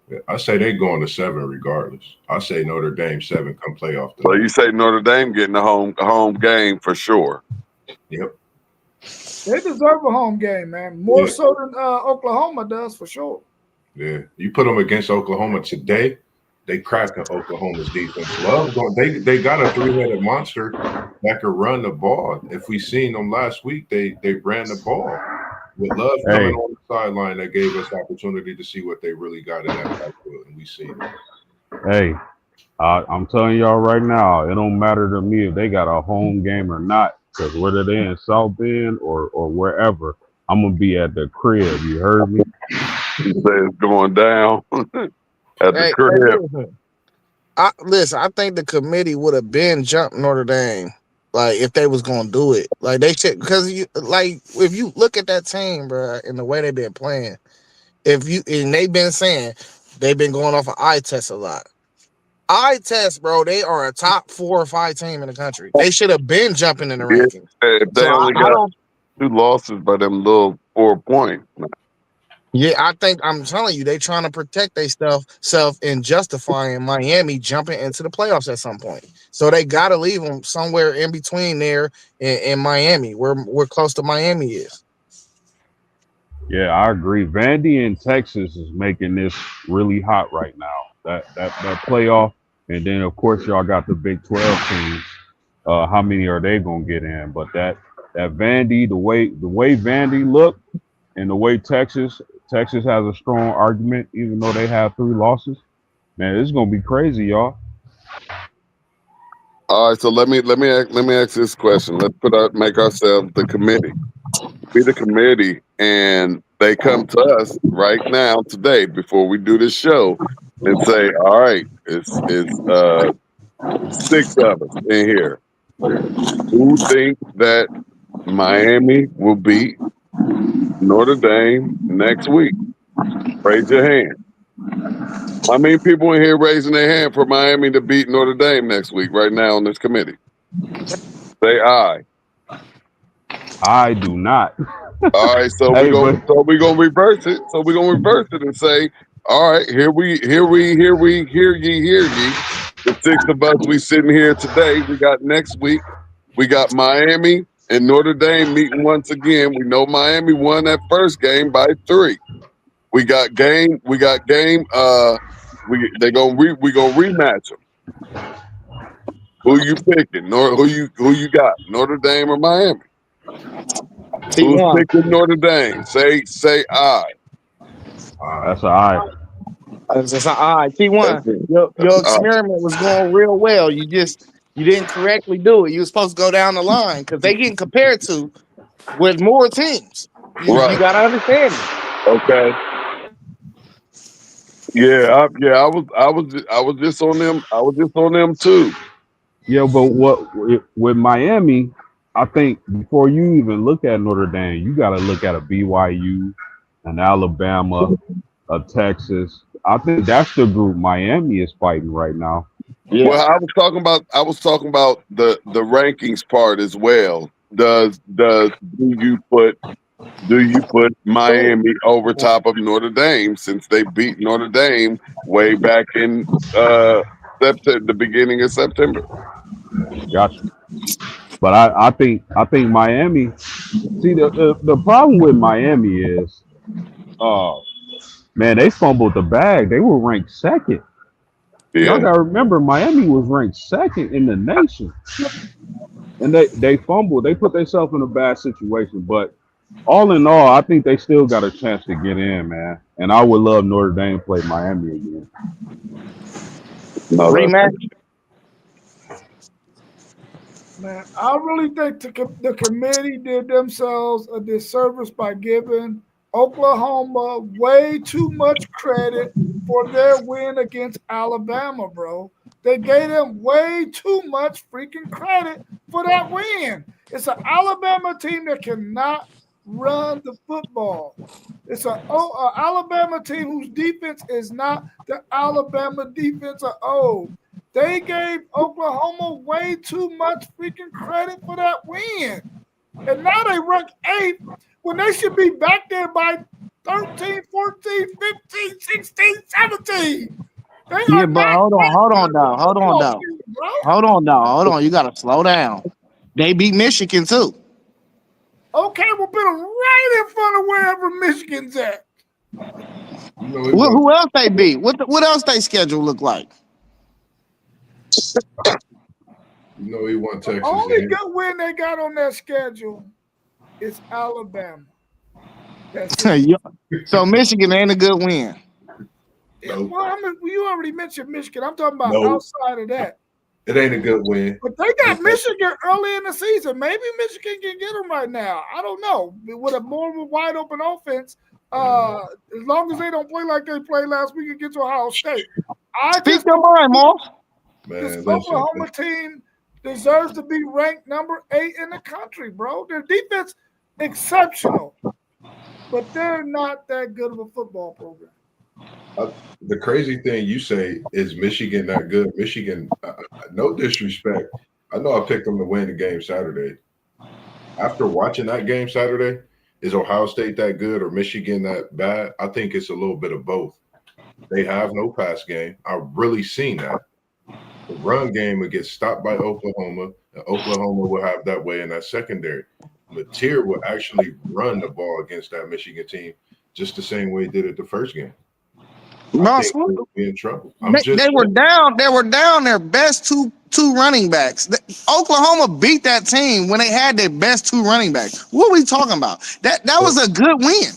[SPEAKER 5] Yeah, I say they going to 7 regardless. I say Notre Dame 7 come playoff
[SPEAKER 4] So you
[SPEAKER 5] tonight.
[SPEAKER 4] say Notre Dame getting a home game for sure?
[SPEAKER 5] Yep.
[SPEAKER 1] They deserve a home game, man. More
[SPEAKER 5] Yeah.
[SPEAKER 1] so than Oklahoma does for sure.
[SPEAKER 5] Yeah. You put them against Oklahoma today, they cracking Oklahoma's defense. Love going. They got a 3-headed monster that could run the ball. If we seen them last week, they ran the ball. With Love coming
[SPEAKER 6] Hey,
[SPEAKER 5] on the sideline, that gave us opportunity to see what they really got in that backfield, and we seen it.
[SPEAKER 6] hey, I'm telling y'all right now, it don't matter to me if they got a home game or not, because whether they in South Bend or wherever, I'm gonna be at the crib. You heard me?
[SPEAKER 4] You say it's going down at the
[SPEAKER 7] Hey,
[SPEAKER 4] crib.
[SPEAKER 7] listen. Listen. I think the committee would have been jumped Notre Dame, like if they was gonna do it. Like they should, because you like if you look at that team, bro, and the way they've been playing, if you and they've been saying they've been going off of eye test a lot. Eye test, bro. They are a top 4 or 5 team in the country. They should have been jumping in the
[SPEAKER 4] Yeah,
[SPEAKER 7] rankings.
[SPEAKER 4] if
[SPEAKER 7] So
[SPEAKER 4] they only
[SPEAKER 7] I
[SPEAKER 4] got
[SPEAKER 7] don't.
[SPEAKER 4] 2 losses by them little 4 points.
[SPEAKER 7] Yeah, I think I'm telling you, they trying to protect their self and justifying Miami jumping into the playoffs at some point. So they got to leave them somewhere in between there and Miami, where close to Miami is.
[SPEAKER 6] Yeah, I agree. Vandy in Texas is making this really hot right now. That playoff, and then of course y'all got the Big 12 teams. How many are they gonna get in? But that Vandy, the way Vandy look, and the way Texas has a strong argument, even though they have 3 losses. Man, it's gonna be crazy, y'all.
[SPEAKER 4] All right, so let me ask this question. Let's make ourselves the committee. Be the committee, and they come to us right now today before we do this show and say, "All right, it's 6 of us in here. Who think that Miami will beat Notre Dame next week? Raise your hand. How many people in here raising their hand for Miami to beat Notre Dame next week right now on this committee? Say aye.
[SPEAKER 6] I do not.
[SPEAKER 4] All right, so
[SPEAKER 6] Hey, but
[SPEAKER 4] we gonna reverse it. So we're gonna reverse it and say, all right, hear ye. The 6 of us we sitting here today. We got next week. We got Miami and Notre Dame meeting once again. We know Miami won that first game by 3. We got game. We gonna rematch them. Who you picking? Who you got? Notre Dame or Miami? Who's
[SPEAKER 7] T1.
[SPEAKER 4] picking Notre Dame? Say aye.
[SPEAKER 5] All right.
[SPEAKER 6] that's all right.
[SPEAKER 7] All right,
[SPEAKER 4] That's
[SPEAKER 7] T1.
[SPEAKER 4] it.
[SPEAKER 7] Your
[SPEAKER 4] Aye.
[SPEAKER 7] experiment was going real well. You didn't correctly do it. You were supposed to go down the line because they getting compared to with more teams. You
[SPEAKER 4] Right.
[SPEAKER 7] got to understand it.
[SPEAKER 4] Okay. Yeah. I was just on them. I was just on them too.
[SPEAKER 6] Yeah, but what with Miami, I think before you even look at Notre Dame, you got to look at a BYU, an Alabama, a Texas. I think that's the group Miami is fighting right now.
[SPEAKER 4] Well,
[SPEAKER 7] Yeah.
[SPEAKER 4] I was talking about the rankings part as well. Do you put Miami over top of Notre Dame since they beat Notre Dame way back in September, the beginning of September?
[SPEAKER 6] Gotcha. But I think Miami. See, the problem with Miami is, uh, man, they fumbled the bag. They were ranked second. Y'all
[SPEAKER 4] Yeah.
[SPEAKER 6] gotta remember, Miami was ranked second in the nation. and they fumbled. They put themselves in a bad situation. But all in all, I think they still got a chance to get in, man. And I would love Notre Dame play Miami again.
[SPEAKER 4] No,
[SPEAKER 7] Rematch.
[SPEAKER 1] Man, I really think the committee did themselves a disservice by giving Oklahoma way too much credit for their win against Alabama, bro. They gave them way too much freaking credit for that win. It's an Alabama team that cannot run the football. It's a Alabama team whose defense is not the Alabama defense of old. They gave Oklahoma way too much freaking credit for that win. And now they rank 8th when they should be back there by 13, 14, 15, 16, 17. They
[SPEAKER 7] Yeah,
[SPEAKER 1] are
[SPEAKER 7] but
[SPEAKER 1] not
[SPEAKER 7] hold on, dog. Hold on, dog.
[SPEAKER 1] team, bro.
[SPEAKER 7] Hold on. You gotta slow down. They beat Michigan too.
[SPEAKER 1] Okay, we'll put them right in front of wherever Michigan's at.
[SPEAKER 5] You know, he won,
[SPEAKER 7] Who else they beat? What else they schedule look like?
[SPEAKER 5] he won
[SPEAKER 1] The
[SPEAKER 5] Texas.
[SPEAKER 1] only good win they got on their schedule is Alabama. That's it.
[SPEAKER 7] So Michigan ain't a good win.
[SPEAKER 5] No,
[SPEAKER 1] Well, I mean, you already mentioned Michigan. I'm talking about
[SPEAKER 5] no,
[SPEAKER 1] outside of that.
[SPEAKER 5] it ain't a good win.
[SPEAKER 1] But they got Michigan early in the season. Maybe Michigan can get them right now. I don't know. With a more wide open offense, as long as they don't play like they played last week against Ohio State. I
[SPEAKER 7] Speak
[SPEAKER 1] just
[SPEAKER 7] your mind, Moss.
[SPEAKER 1] this
[SPEAKER 5] Man, listen,
[SPEAKER 1] Oklahoma team deserves to be ranked number 8 in the country, bro. Their defense exceptional, but they're not that good of a football program.
[SPEAKER 5] the crazy thing you say is Michigan not good. Michigan, no disrespect. I know I picked them to win the game Saturday. After watching that game Saturday, is Ohio State that good or Michigan that bad? I think it's a little bit of both. They have no pass game. I've really seen that. The run game would get stopped by Oklahoma, and Oklahoma will have that way in that secondary. Mateer will actually run the ball against that Michigan team just the same way he did it the first game. I
[SPEAKER 7] Moss,
[SPEAKER 5] think they'll be in trouble.
[SPEAKER 7] they were down. They were down their best two running backs. Oklahoma beat that team when they had their best 2 running backs. What are we talking about? That was a good win.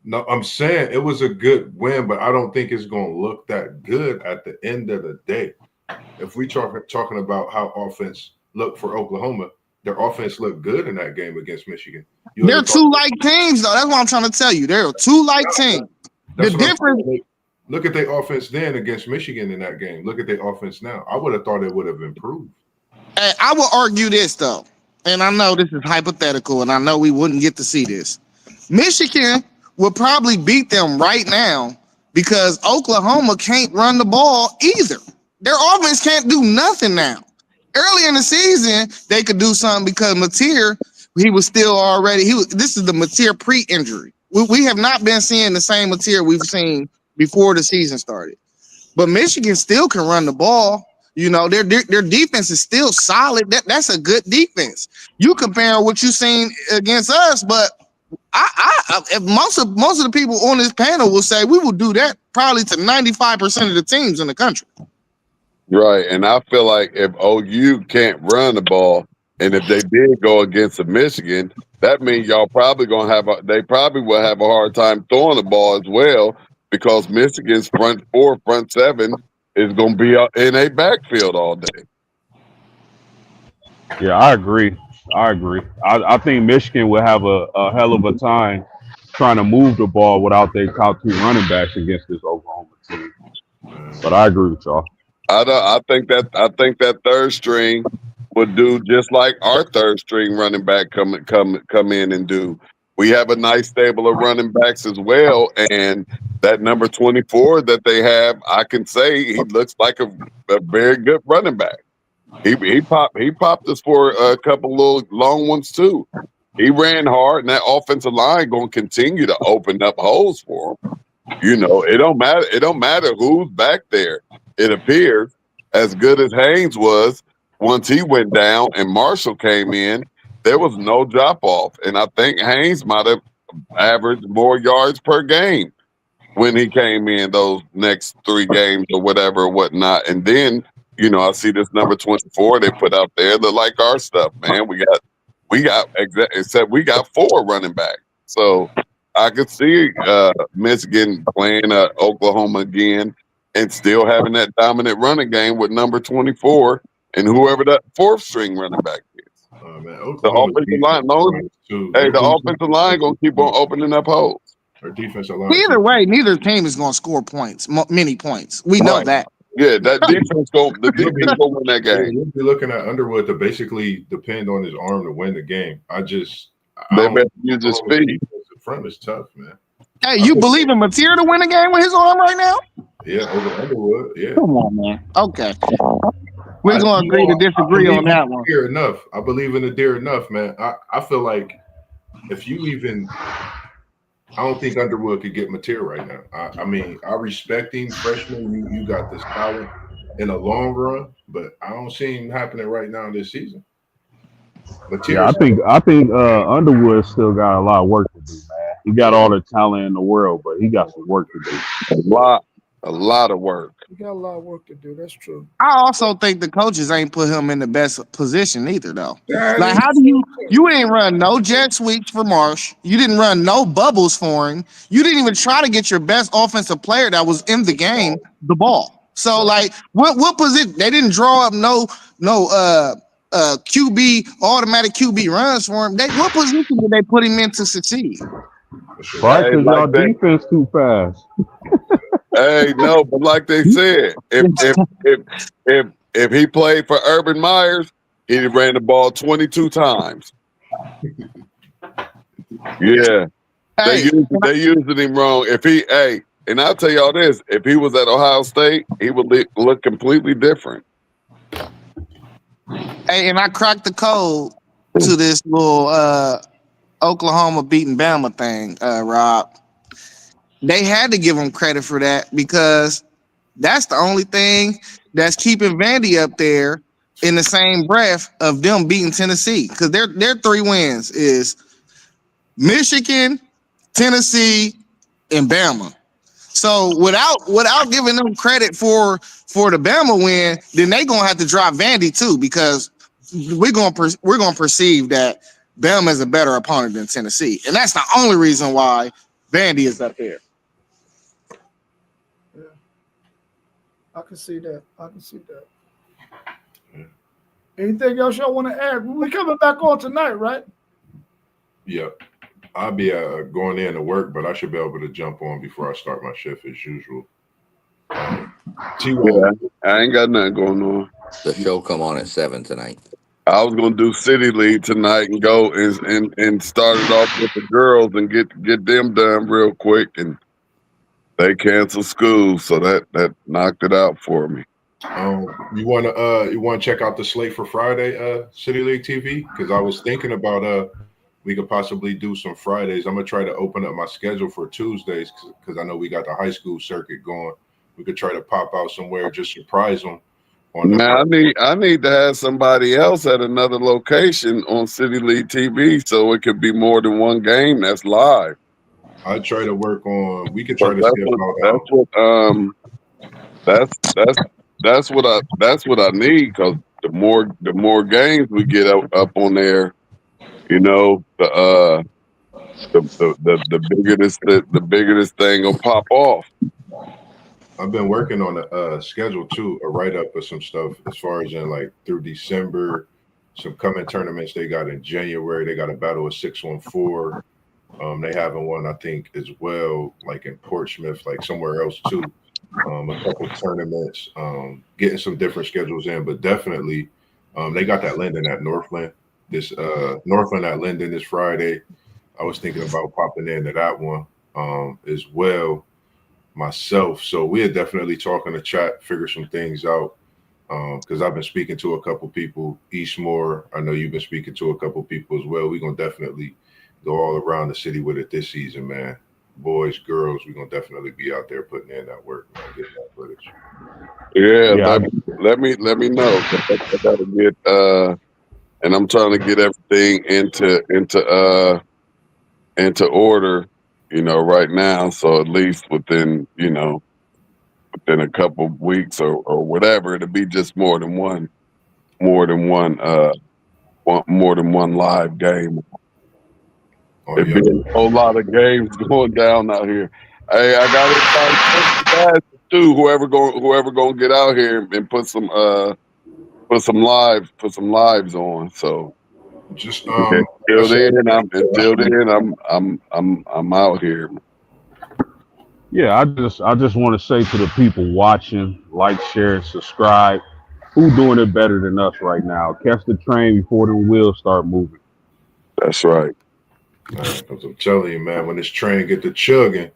[SPEAKER 5] No, I'm saying it was a good win, but I don't think it's going to look that good at the end of the day. If we talking about how offense looked for Oklahoma, their offense looked good in that game against Michigan.
[SPEAKER 7] They're 2 like teams, though. That's what I'm trying to tell you. They're 2 like teams. The
[SPEAKER 5] That's what I'm
[SPEAKER 7] difference.
[SPEAKER 5] saying. Look at their offense then against Michigan in that game. Look at their offense now. I would have thought it would have improved.
[SPEAKER 7] I will argue this though, and I know this is hypothetical, and I know we wouldn't get to see this. Michigan would probably beat them right now because Oklahoma can't run the ball either. Their offense can't do nothing now. Early in the season, they could do something because Mateer, he was still already. This is the Mateer pre-injury. We have not been seeing the same Mateer we've seen before the season started. But Michigan still can run the ball. You know, their defense is still solid. That's a good defense. You compare what you've seen against us, but if most of the people on this panel will say we will do that probably to 95% of the teams in the country.
[SPEAKER 4] Right, and I feel like if OU can't run the ball, and if they did go against a Michigan, that means y'all probably they probably will have a hard time throwing the ball as well because Michigan's front 4, front 7 is going to be in a backfield all day.
[SPEAKER 6] Yeah, I agree. I think Michigan will have a hell of a time trying to move the ball without their top 2 running backs against this Oklahoma team. But I agree with y'all.
[SPEAKER 4] I think that third string would do just like our third string running back come in and do. We have a nice stable of running backs as well, and that number 24 that they have, I can say he looks like a very good running back. He popped us for a couple little long ones too. He ran hard, and that offensive line going to continue to open up holes for him. You know, it don't matter. It don't matter who's back there. It appears as good as Haynes was once he went down and Marshall came in, there was no drop off. And I think Haynes might have averaged more yards per game when he came in those next 3 games or whatever, or whatnot. And then I see this number 24 they put out there. They like our stuff, man. Except we got 4 running backs. So I could see Michigan playing Oklahoma again and still having that dominant running game with number 24 and whoever that 4th string running back is.
[SPEAKER 5] Man,
[SPEAKER 4] The
[SPEAKER 5] Oklahoma's
[SPEAKER 4] offensive line,
[SPEAKER 5] too.
[SPEAKER 4] the offensive line gonna keep on opening up holes.
[SPEAKER 5] Their defensive line.
[SPEAKER 7] Either way, neither team is going to score points, many points. We know that.
[SPEAKER 4] Yeah, that defense gonna win that game.
[SPEAKER 5] We'll be looking at Underwood to basically depend on his arm to win the game.
[SPEAKER 4] They better use his speed.
[SPEAKER 5] The front is tough, man.
[SPEAKER 7] Hey, you believe in Mateer to win a game with his arm right now?
[SPEAKER 5] Yeah, over Underwood. Yeah.
[SPEAKER 7] Come on, man. Okay. We're going to agree to disagree on that one.
[SPEAKER 5] Enough. I believe in the deer enough, man. I feel like if you even, I don't think Underwood could get Mateer right now. I mean, I respect him, freshman. You got this talent in the long run, but I don't see him happening right now this season.
[SPEAKER 6] Yeah, I think Underwood still got a lot of work to do, man. He got all the talent in the world, but he got some work to do.
[SPEAKER 4] A lot of work.
[SPEAKER 1] You got a lot of work to do. That's true.
[SPEAKER 7] I also think the coaches ain't put him in the best position either, though. Like, how do you ain't run no jet sweeps for Marsh? You didn't run no bubbles for him. You didn't even try to get your best offensive player that was in the game the ball. So, like, what position? They didn't draw up no QB automatic QB runs for him. What position did they put him in to succeed?
[SPEAKER 6] Right, because y'all defense too fast.
[SPEAKER 4] Hey, no, but like they said, if he played for Urban Myers, he ran the ball 22 times. Yeah, they used him wrong. And I'll tell y'all this: if he was at Ohio State, he would look completely different.
[SPEAKER 7] Hey, and I cracked the code to this little Oklahoma beating Bama thing, Rob. They had to give him credit for that because that's the only thing that's keeping Vandy up there in the same breath of them beating Tennessee. Because their 3 wins is Michigan, Tennessee, and Bama. So without giving them credit for the Bama win, then they gonna have to drop Vandy too, because we're gonna perceive that Bama is a better opponent than Tennessee, and that's the only reason why Vandy is up there.
[SPEAKER 1] Yeah, I can see that.
[SPEAKER 5] Yeah.
[SPEAKER 1] Anything else y'all want to add? We coming back on tonight, right?
[SPEAKER 5] Yep. I'll be going in to work, but I should be able to jump on before I start my shift as usual.
[SPEAKER 4] I ain't got nothing going on.
[SPEAKER 3] The show come on at 7 tonight.
[SPEAKER 4] I was gonna do City League tonight and go and start it off with the girls and get them done real quick, and they canceled school, so that knocked it out for me.
[SPEAKER 5] You wanna check out the slate for Friday, City League TV? Because I was thinking about we could possibly do some Fridays. I'm gonna try to open up my schedule for Tuesdays because I know we got the high school circuit going. We could try to pop out somewhere, just surprise them.
[SPEAKER 4] Man, I need to have somebody else at another location on City League TV so it could be more than one game that's live.
[SPEAKER 5] I try to work on. We could try to schedule out.
[SPEAKER 4] That's what I need, because the more games we get up on there, the bigger this thing will pop off.
[SPEAKER 5] I've been working on a schedule too, a write up of some stuff as far as in like through December, some coming tournaments they got in January. They got a battle of 614. They having one, I think, as well, like in Portsmouth, like somewhere else too. A couple of tournaments, getting some different schedules in, but definitely they got that Linden at Northland. This Northland at Linden this Friday. I was thinking about popping into that one as well myself. So we are definitely talking to chat, figure some things out. Because I've been speaking to a couple people, Eastmore. I know you've been speaking to a couple people as well. We're gonna definitely go all around the city with it this season, man. Boys, girls, we're gonna definitely be out there putting in that work, man, getting that footage.
[SPEAKER 4] Yeah. Let me know. I gotta get and I'm trying to get everything into order, right now. So at least within, within a couple of weeks or whatever, it'll be just more than one more than one live game.
[SPEAKER 5] Oh
[SPEAKER 4] There'd
[SPEAKER 5] yeah.
[SPEAKER 4] be a whole lot of games going down out here. Hey, I got everybody too. Whoever gonna get out here and put some lives on. So
[SPEAKER 5] Just
[SPEAKER 4] until
[SPEAKER 5] that's
[SPEAKER 4] then, I'm out here.
[SPEAKER 6] Yeah, I just want to say to the people watching, like, share, and subscribe. Who doing it better than us right now? Catch the train before the wheels start moving.
[SPEAKER 4] That's right.
[SPEAKER 5] because I'm telling you, man, when this train get to chugging,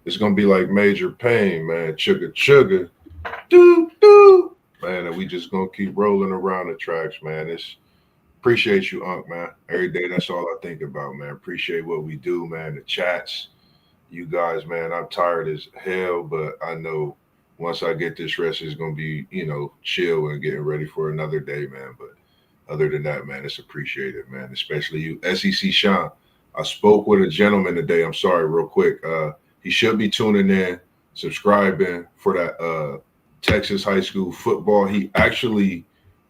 [SPEAKER 5] it's gonna be like Major Pain, man. Chugga chugga, doo doo, man. And we just gonna keep rolling around the tracks, man. It's appreciate you, Unc, man. Every day, that's all I think about, man. Appreciate what we do, man. The chats, you guys, man. I'm tired as hell, but I know once I get this rest, it's gonna be, chill and getting ready for another day, man. But other than that, man, it's appreciated, man. Especially you, SEC Sean. I spoke with a gentleman today. I'm sorry, real quick. He should be tuning in, subscribing for that Texas high school football. He actually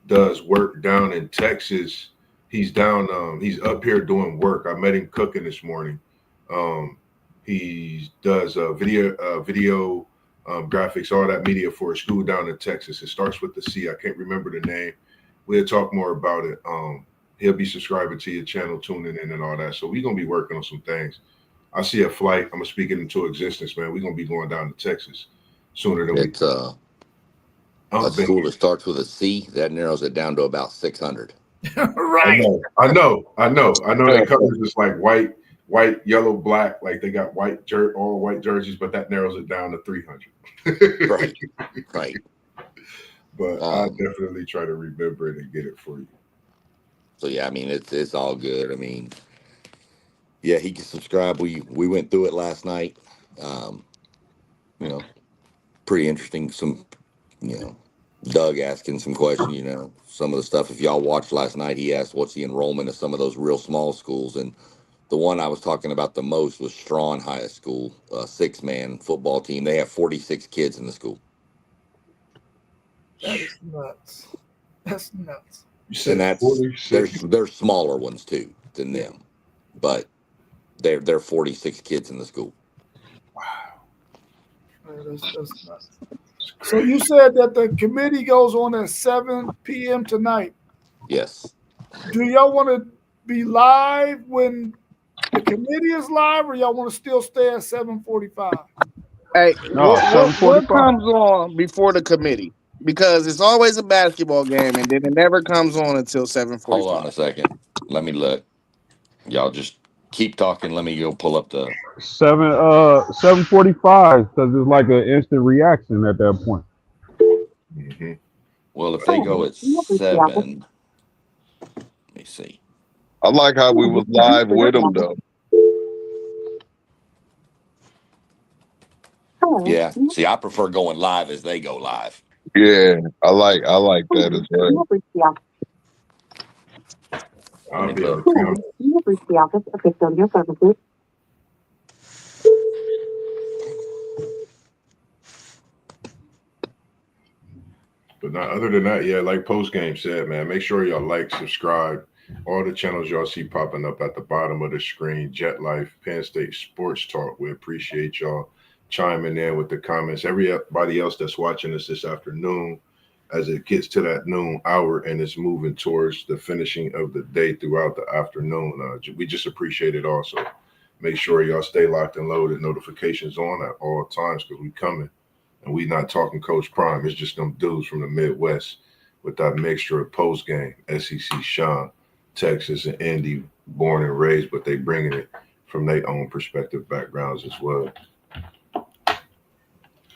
[SPEAKER 5] does work down in Texas. He's down. He's up here doing work. I met him cooking this morning. He does video graphics, all that media for a school down in Texas. It starts with the C. I can't remember the name. We'll talk more about it. He'll be subscribing to your channel, tuning in and all that. So we're gonna be working on some things. I see a flight. I'm gonna speak it into existence, man. We're gonna be going down to Texas sooner than
[SPEAKER 3] It's a school that starts with a C that narrows it down to about 600.
[SPEAKER 1] Right.
[SPEAKER 5] I know. They colors is like white, yellow, black. Like they got all white jerseys, but that narrows it down to 300.
[SPEAKER 3] Right.
[SPEAKER 5] But I'll definitely try to remember it and get it for you.
[SPEAKER 3] So yeah, I mean it's all good. I mean, yeah, he can subscribe. We went through it last night. You know, pretty interesting. Some, Doug asking some questions. Some of the stuff. If y'all watched last night, he asked what's the enrollment of some of those real small schools, and the one I was talking about the most was Strawn High School, 6-man football team. They have 46 kids in the school.
[SPEAKER 1] That is nuts. That's nuts.
[SPEAKER 5] You said
[SPEAKER 3] And that's
[SPEAKER 5] 46.
[SPEAKER 3] there's smaller ones too than them, but they're 46 kids in the school.
[SPEAKER 5] Wow.
[SPEAKER 1] That's nuts. So you said that the committee goes on at 7 p.m. tonight.
[SPEAKER 3] Yes.
[SPEAKER 1] Do y'all want to be live when the committee is live, or y'all want to still stay at 7:45?
[SPEAKER 7] Hey,
[SPEAKER 6] No,
[SPEAKER 7] what
[SPEAKER 6] 7:45.
[SPEAKER 7] comes on before the committee? Because it's always a basketball game, and then it never comes on until 7:45.
[SPEAKER 3] Hold on a second. Let me look. Y'all just keep talking. Let me go pull up the.
[SPEAKER 6] 7:45 because it's like an instant reaction at that point.
[SPEAKER 5] Mm-hmm.
[SPEAKER 3] Well, if they go at 7, let me see.
[SPEAKER 4] I like how we was live with them though.
[SPEAKER 3] Yeah. See, I prefer going live as they go live.
[SPEAKER 4] Yeah, I like that as well.
[SPEAKER 5] I'll be
[SPEAKER 3] Look.
[SPEAKER 5] able to. But not other than that, yeah, like post game said, man, make sure y'all like, subscribe. All the channels y'all see popping up at the bottom of the screen. Jet Life, Penn State Sports Talk. We appreciate y'all chiming in with the comments. Everybody else that's watching us this afternoon, as it gets to that noon hour and it's moving towards the finishing of the day throughout the afternoon. We just appreciate it also. Make sure y'all stay locked and loaded, notifications on at all times because we coming. And we not talking Coach Prime. It's just them dudes from the Midwest with that mixture of post game, SEC Sean, Texas, and Indy, born and raised, but they bringing it from their own perspective backgrounds as well.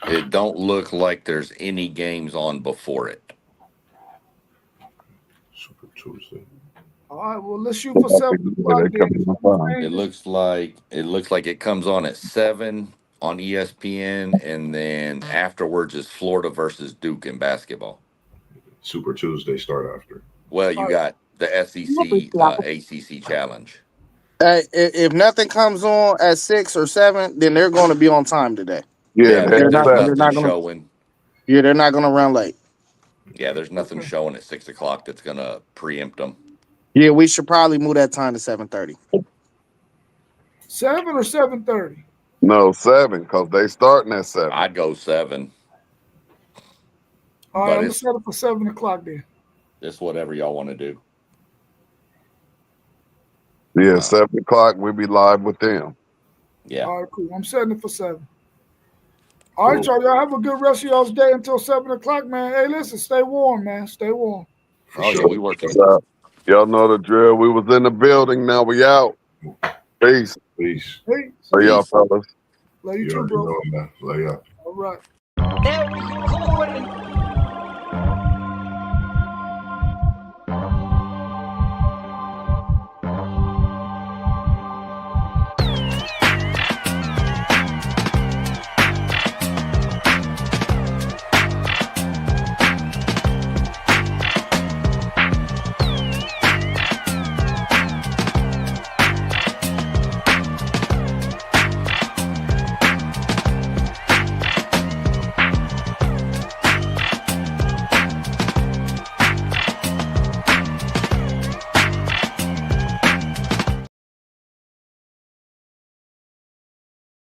[SPEAKER 3] It don't look like there's any games on before it.
[SPEAKER 5] Super Tuesday.
[SPEAKER 1] All right, well, let's shoot for 7:45.
[SPEAKER 3] It looks like it comes on at 7 on ESPN, and then afterwards is Florida versus Duke in basketball.
[SPEAKER 5] Super Tuesday start after.
[SPEAKER 3] Well, you got the SEC ACC challenge.
[SPEAKER 7] If nothing comes on at 6 or 7, then they're going to be on time today.
[SPEAKER 4] Yeah,
[SPEAKER 3] Yeah,
[SPEAKER 4] that's
[SPEAKER 3] there's
[SPEAKER 7] They're
[SPEAKER 3] nothing
[SPEAKER 7] not going to.
[SPEAKER 3] showing.
[SPEAKER 7] Yeah, they're not gonna run late.
[SPEAKER 3] Yeah, there's nothing
[SPEAKER 1] Okay.
[SPEAKER 3] showing at 6 o'clock that's gonna preempt them.
[SPEAKER 7] Yeah, we should probably move that time to 7:30.
[SPEAKER 1] 7 or 7:30?
[SPEAKER 4] No, 7, because they starting at 7.
[SPEAKER 3] I'd go 7,
[SPEAKER 1] All right,
[SPEAKER 3] but
[SPEAKER 1] I'm gonna set it for 7 o'clock then.
[SPEAKER 3] it's whatever y'all want to do.
[SPEAKER 4] Yeah, 7 o'clock, we'll be live with them.
[SPEAKER 3] Yeah.
[SPEAKER 1] All right, cool. I'm setting it for 7. All right, y'all have a good rest of y'all's day until 7 o'clock, man. Hey, listen, stay warm, man. Stay warm.
[SPEAKER 5] For
[SPEAKER 3] Oh,
[SPEAKER 5] sure.
[SPEAKER 3] yeah, we working.
[SPEAKER 4] Y'all know the drill. We was in the building. Now we out. Peace.
[SPEAKER 5] Peace.
[SPEAKER 1] Hey,
[SPEAKER 4] Love y'all, fellas.
[SPEAKER 1] love you
[SPEAKER 5] You
[SPEAKER 1] too,
[SPEAKER 5] already
[SPEAKER 1] bro.
[SPEAKER 5] know, man. Lay up.
[SPEAKER 1] All right.
[SPEAKER 8] There we go.